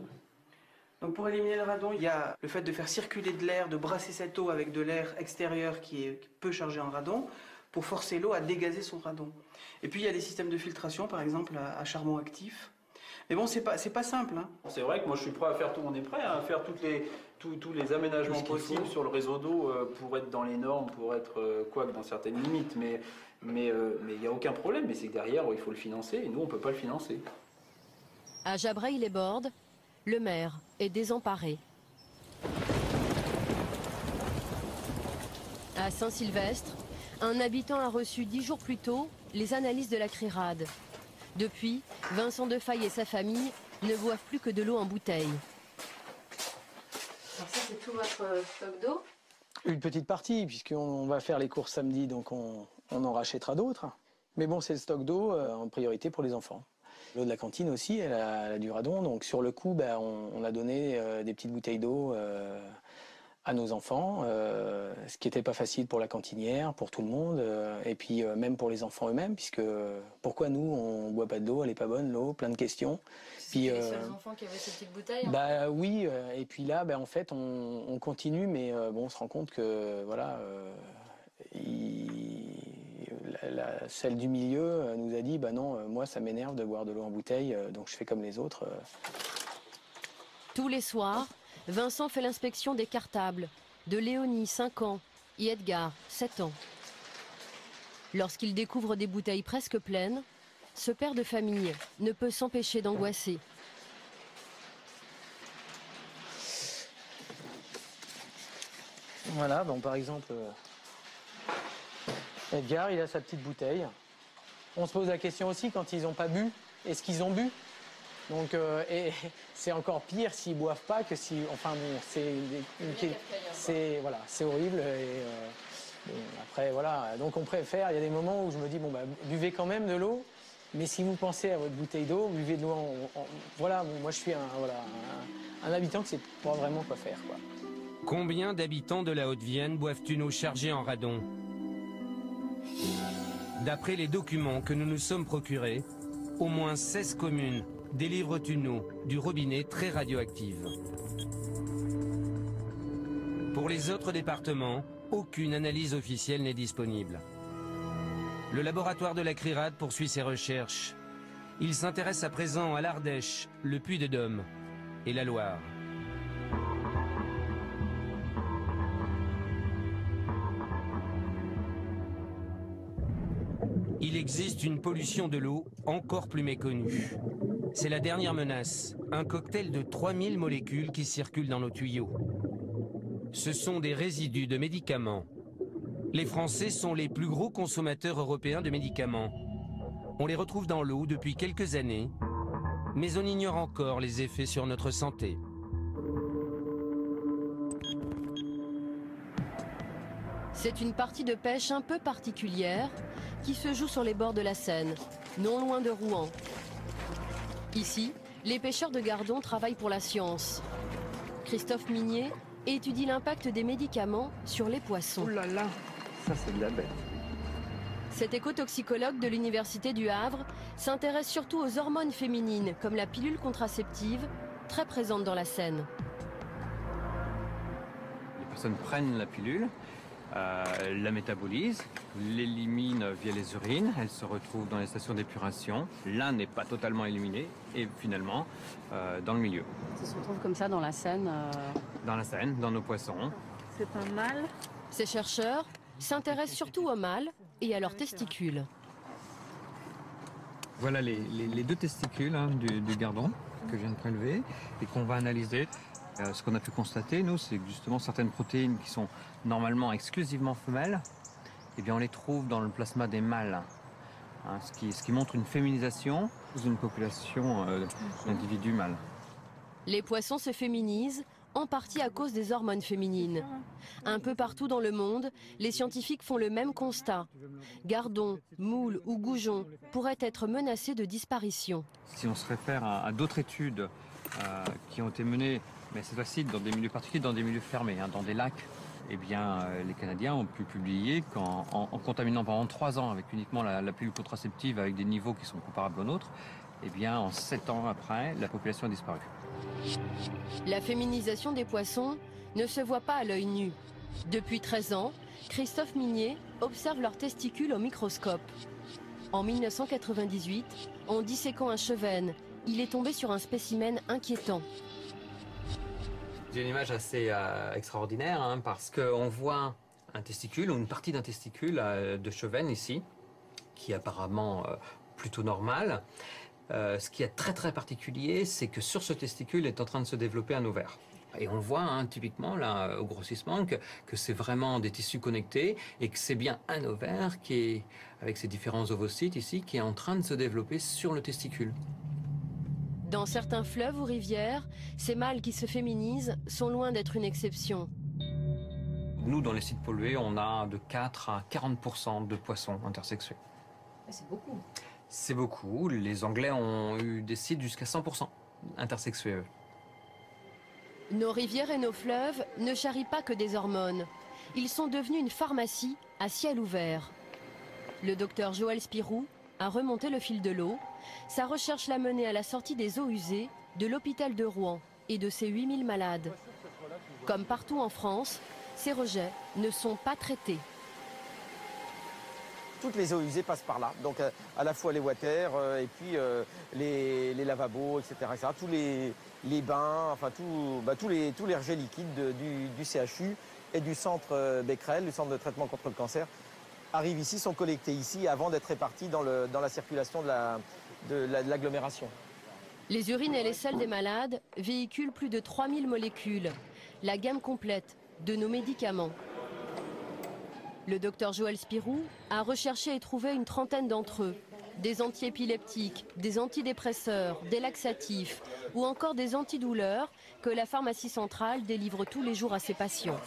Donc pour éliminer le radon, il y a le fait de faire circuler de l'air, de brasser cette eau avec de l'air extérieur qui est peu chargé en radon, pour forcer l'eau à dégazer son radon. Et puis il y a des systèmes de filtration, par exemple à charbon actif. Mais bon, c'est pas simple. Hein. C'est vrai que moi je suis prêt à faire tout, on est prêt à faire tous les aménagements possibles sur le réseau d'eau pour être dans les normes, pour être quoique dans certaines limites. Mais il n'y a aucun problème, mais c'est que derrière il faut le financer et nous on ne peut pas le financer. À Jabraï-les-Bordes, le maire est désemparé. À Saint-Sylvestre, un habitant a reçu 10 jours plus tôt les analyses de la CRIRAD. Depuis, Vincent Defaille et sa famille ne boivent plus que de l'eau en bouteille. Alors ça, c'est tout votre stock d'eau? Une petite partie, puisqu'on va faire les courses samedi, donc on en rachètera d'autres. Mais bon, c'est le stock d'eau en priorité pour les enfants. L'eau de la cantine aussi, elle a du radon, donc sur le coup, on a donné des petites bouteilles d'eau à nos enfants, ce qui n'était pas facile pour la cantinière, pour tout le monde, et puis même pour les enfants eux-mêmes, puisque pourquoi nous, on ne boit pas de l'eau, elle n'est pas bonne l'eau, plein de questions. C'était les seuls enfants qui avaient ces petites bouteilles? Oui, et puis là, en fait, on continue, mais on se rend compte que, voilà, celle du milieu nous a dit, non, moi, ça m'énerve de boire de l'eau en bouteille, donc je fais comme les autres. Tous les soirs, Vincent fait l'inspection des cartables de Léonie, 5 ans, et Edgar, 7 ans. Lorsqu'il découvre des bouteilles presque pleines, ce père de famille ne peut s'empêcher d'angoisser. Voilà, par exemple, Edgar, il a sa petite bouteille. On se pose la question aussi, quand ils n'ont pas bu, est-ce qu'ils ont bu? Donc, et c'est encore pire s'ils ne boivent pas que si... Enfin bon, c'est horrible. Et, après, voilà. Donc on préfère, il y a des moments où je me dis, buvez quand même de l'eau, mais si vous pensez à votre bouteille d'eau, buvez de l'eau voilà, moi je suis un habitant qui ne sait pas vraiment quoi faire, quoi. Combien d'habitants de la Haute-Vienne boivent une eau chargée en radon? D'après les documents que nous nous sommes procurés, au moins 16 communes délivrent une eau du robinet très radioactive. Pour les autres départements, aucune analyse officielle n'est disponible. Le laboratoire de la CRIRAD poursuit ses recherches. Il s'intéresse à présent à l'Ardèche, le Puy-de-Dôme et la Loire. Il existe une pollution de l'eau encore plus méconnue. C'est la dernière menace, un cocktail de 3000 molécules qui circulent dans nos tuyaux. Ce sont des résidus de médicaments. Les Français sont les plus gros consommateurs européens de médicaments. On les retrouve dans l'eau depuis quelques années, mais on ignore encore les effets sur notre santé. C'est une partie de pêche un peu particulière qui se joue sur les bords de la Seine, non loin de Rouen. Ici, les pêcheurs de Gardon travaillent pour la science. Christophe Minier étudie l'impact des médicaments sur les poissons. Oh là là, ça c'est de la bête. Cet écotoxicologue de l'Université du Havre s'intéresse surtout aux hormones féminines, comme la pilule contraceptive, très présente dans la Seine. Les personnes prennent la pilule, la métabolisent, l'éliminent via les urines, elle se retrouve dans les stations d'épuration. L'un n'est pas totalement éliminé et finalement dans le milieu. Ça se retrouve comme ça dans la Seine Dans la Seine, dans nos poissons. C'est pas mal. Ces chercheurs s'intéressent surtout aux mâles et à leurs testicules. Voilà les deux testicules du gardon que je viens de prélever et qu'on va analyser. Ce qu'on a pu constater, nous, c'est que justement certaines protéines qui sont normalement exclusivement femelles, eh bien on les trouve dans le plasma des mâles. Ce qui montre une féminisation d'une population d'individus mâles. Les poissons se féminisent, en partie à cause des hormones féminines. Un peu partout dans le monde, les scientifiques font le même constat. Gardons, moules ou goujons pourraient être menacés de disparition. Si on se réfère à d'autres études qui ont été menées, mais cette fois-ci dans des milieux particuliers, dans des milieux fermés, dans des lacs, eh bien, les Canadiens ont pu publier qu'en contaminant pendant 3 ans avec uniquement la pilule contraceptive avec des niveaux qui sont comparables aux nôtres, eh bien, en 7 ans après, la population a disparu. La féminisation des poissons ne se voit pas à l'œil nu. Depuis 13 ans, Christophe Minier observe leurs testicules au microscope. En 1998, en disséquant un chevenne, il est tombé sur un spécimen inquiétant. C'est une image assez extraordinaire parce qu'on voit un testicule ou une partie d'un testicule de chevenne ici, qui est apparemment plutôt normal. Ce qui est très très particulier, c'est que sur ce testicule est en train de se développer un ovaire. Et on voit typiquement là au grossissement que c'est vraiment des tissus connectés et que c'est bien un ovaire qui est, avec ses différents ovocytes ici, qui est en train de se développer sur le testicule. Dans certains fleuves ou rivières, ces mâles qui se féminisent sont loin d'être une exception. Nous, dans les sites pollués, on a de 4 à 40% de poissons intersexués. C'est beaucoup. C'est beaucoup. Les Anglais ont eu des sites jusqu'à 100% intersexués, eux. Nos rivières et nos fleuves ne charrient pas que des hormones. Ils sont devenus une pharmacie à ciel ouvert. Le docteur Joël Spirou a remonté le fil de l'eau. Sa recherche l'a mené à la sortie des eaux usées de l'hôpital de Rouen et de ses 8000 malades. Comme partout en France, ces rejets ne sont pas traités. Toutes les eaux usées passent par là, donc à la fois les water et puis les lavabos, etc. Tous les bains, enfin tous les rejets liquides du CHU et du centre Becquerel, le centre de traitement contre le cancer, arrivent ici, sont collectés ici avant d'être répartis dans la circulation de l'agglomération. Les urines et les selles des malades véhiculent plus de 3000 molécules, la gamme complète de nos médicaments. Le docteur Joël Spirou a recherché et trouvé une trentaine d'entre eux. Des antiépileptiques, des antidépresseurs, des laxatifs ou encore des antidouleurs que la pharmacie centrale délivre tous les jours à ses patients.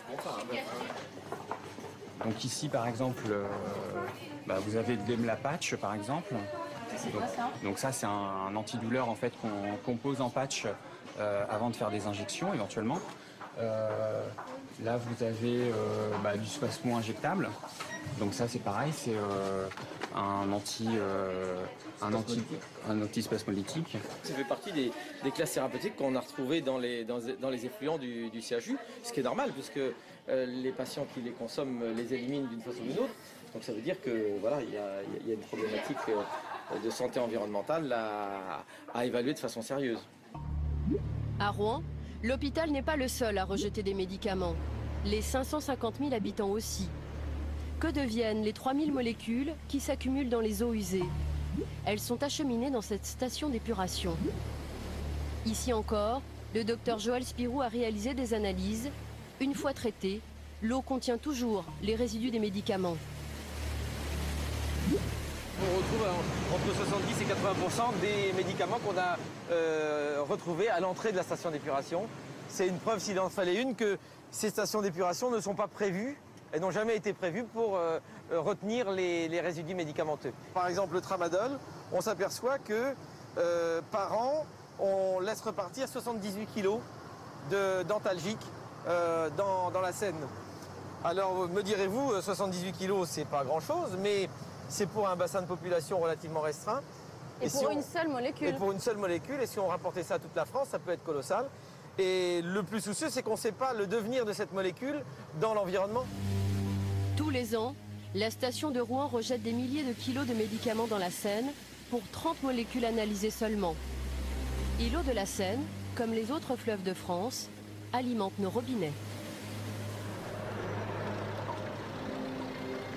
Donc ici par exemple, vous avez le Demla patch par exemple. C'est quoi ça? Donc ça c'est un antidouleur en fait qu'on pose en patch avant de faire des injections éventuellement. Là, vous avez du spasmo injectable. Donc ça, c'est pareil, c'est un antispasmolytique. Ça fait partie des classes thérapeutiques qu'on a retrouvées dans les effluents du CHU, ce qui est normal, puisque les patients qui les consomment les éliminent d'une façon ou d'une autre. Donc ça veut dire que voilà, il y a une problématique de santé environnementale à évaluer de façon sérieuse. À Rouen, l'hôpital n'est pas le seul à rejeter des médicaments. Les 550 000 habitants aussi. Que deviennent les 3000 molécules qui s'accumulent dans les eaux usées? Elles sont acheminées dans cette station d'épuration. Ici encore, le docteur Joël Spirou a réalisé des analyses. Une fois traitée, l'eau contient toujours les résidus des médicaments. On retrouve entre 70 et 80% des médicaments qu'on a retrouvés à l'entrée de la station d'épuration. C'est une preuve, s'il en fallait une, que ces stations d'épuration ne sont pas prévues. Elles n'ont jamais été prévues pour retenir les résidus médicamenteux. Par exemple, le tramadol, on s'aperçoit que par an, on laisse repartir 78 kilos d'antalgiques dans la Seine. Alors, me direz-vous, 78 kilos, c'est pas grand-chose, mais c'est pour un bassin de population relativement restreint. Et pour une seule molécule. Et pour une seule molécule, et si on rapportait ça à toute la France, ça peut être colossal. Et le plus soucieux, c'est qu'on ne sait pas le devenir de cette molécule dans l'environnement. Tous les ans, la station de Rouen rejette des milliers de kilos de médicaments dans la Seine pour 30 molécules analysées seulement. Et l'eau de la Seine, comme les autres fleuves de France, alimente nos robinets.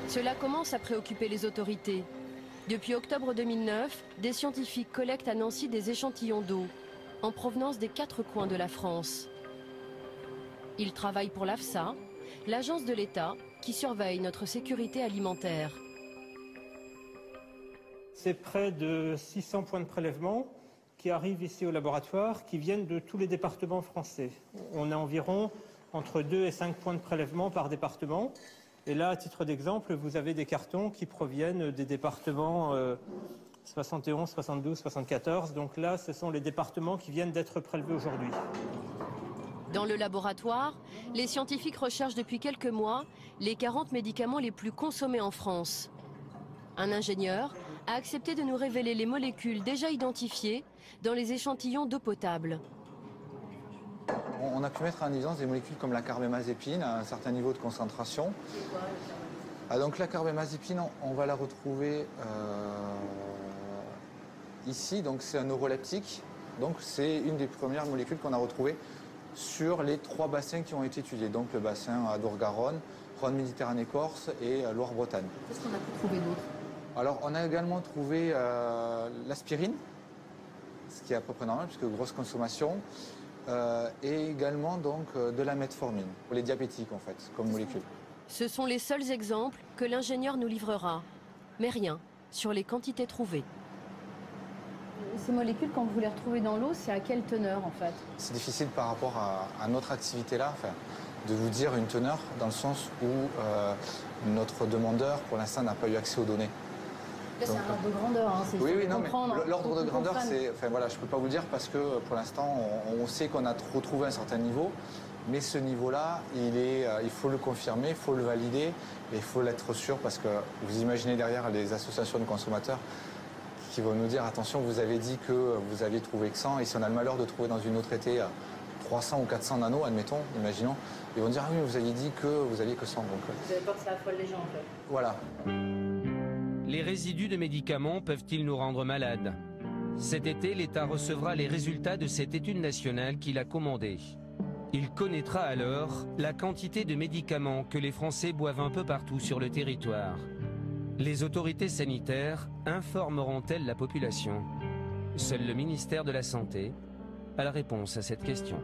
Cela commence à préoccuper les autorités. Depuis octobre 2009, des scientifiques collectent à Nancy des échantillons d'eau en provenance des 4 coins de la France. Ils travaillent pour l'AFSA, l'agence de l'État qui surveille notre sécurité alimentaire. C'est près de 600 points de prélèvement qui arrivent ici au laboratoire, qui viennent de tous les départements français. On a environ entre 2 et 5 points de prélèvement par département. Et là, à titre d'exemple, vous avez des cartons qui proviennent des départements 71, 72, 74. Donc là, ce sont les départements qui viennent d'être prélevés aujourd'hui. Dans le laboratoire, les scientifiques recherchent depuis quelques mois les 40 médicaments les plus consommés en France. Un ingénieur a accepté de nous révéler les molécules déjà identifiées dans les échantillons d'eau potable. On a pu mettre en évidence des molécules comme la carbamazépine à un certain niveau de concentration. Donc la carbamazépine, on va la retrouver ici. Donc c'est un neuroleptique. Donc c'est une des premières molécules qu'on a retrouvées sur les 3 bassins qui ont été étudiés. Donc le bassin Adour-Garonne, Rhône-Méditerranée-Corse et Loire-Bretagne. Qu'est-ce qu'on a pu trouver d'autre? Alors on a également trouvé l'aspirine, ce qui est à peu près normal puisque grosse consommation. Et également donc de la metformine, pour les diabétiques en fait, comme molécule. Ce sont les seuls exemples que l'ingénieur nous livrera, mais rien sur les quantités trouvées. Ces molécules, quand vous les retrouvez dans l'eau, c'est à quelle teneur en fait? C'est difficile par rapport à notre activité-là, enfin, de vous dire une teneur dans le sens où notre demandeur pour l'instant n'a pas eu accès aux données. C'est un ordre de grandeur, hein, c'est oui, non, mais comprendre. l'ordre de grandeur, c'est, enfin voilà, je peux pas vous le dire parce que pour l'instant, on sait qu'on a retrouvé un certain niveau, mais ce niveau-là, il faut le confirmer, il faut le valider, et il faut l'être sûr parce que vous imaginez derrière les associations de consommateurs qui vont nous dire attention, vous avez dit que vous aviez trouvé que 100, et si on a le malheur de trouver dans une autre traitée 300 ou 400 nanos, admettons, imaginons, ils vont dire ah oui, vous aviez dit que vous aviez que 100. Donc, vous avez peur que ça affole les gens en fait. Voilà. Les résidus de médicaments peuvent-ils nous rendre malades? Cet été, l'État recevra les résultats de cette étude nationale qu'il a commandée. Il connaîtra alors la quantité de médicaments que les Français boivent un peu partout sur le territoire. Les autorités sanitaires informeront-elles la population? Seul le ministère de la Santé a la réponse à cette question.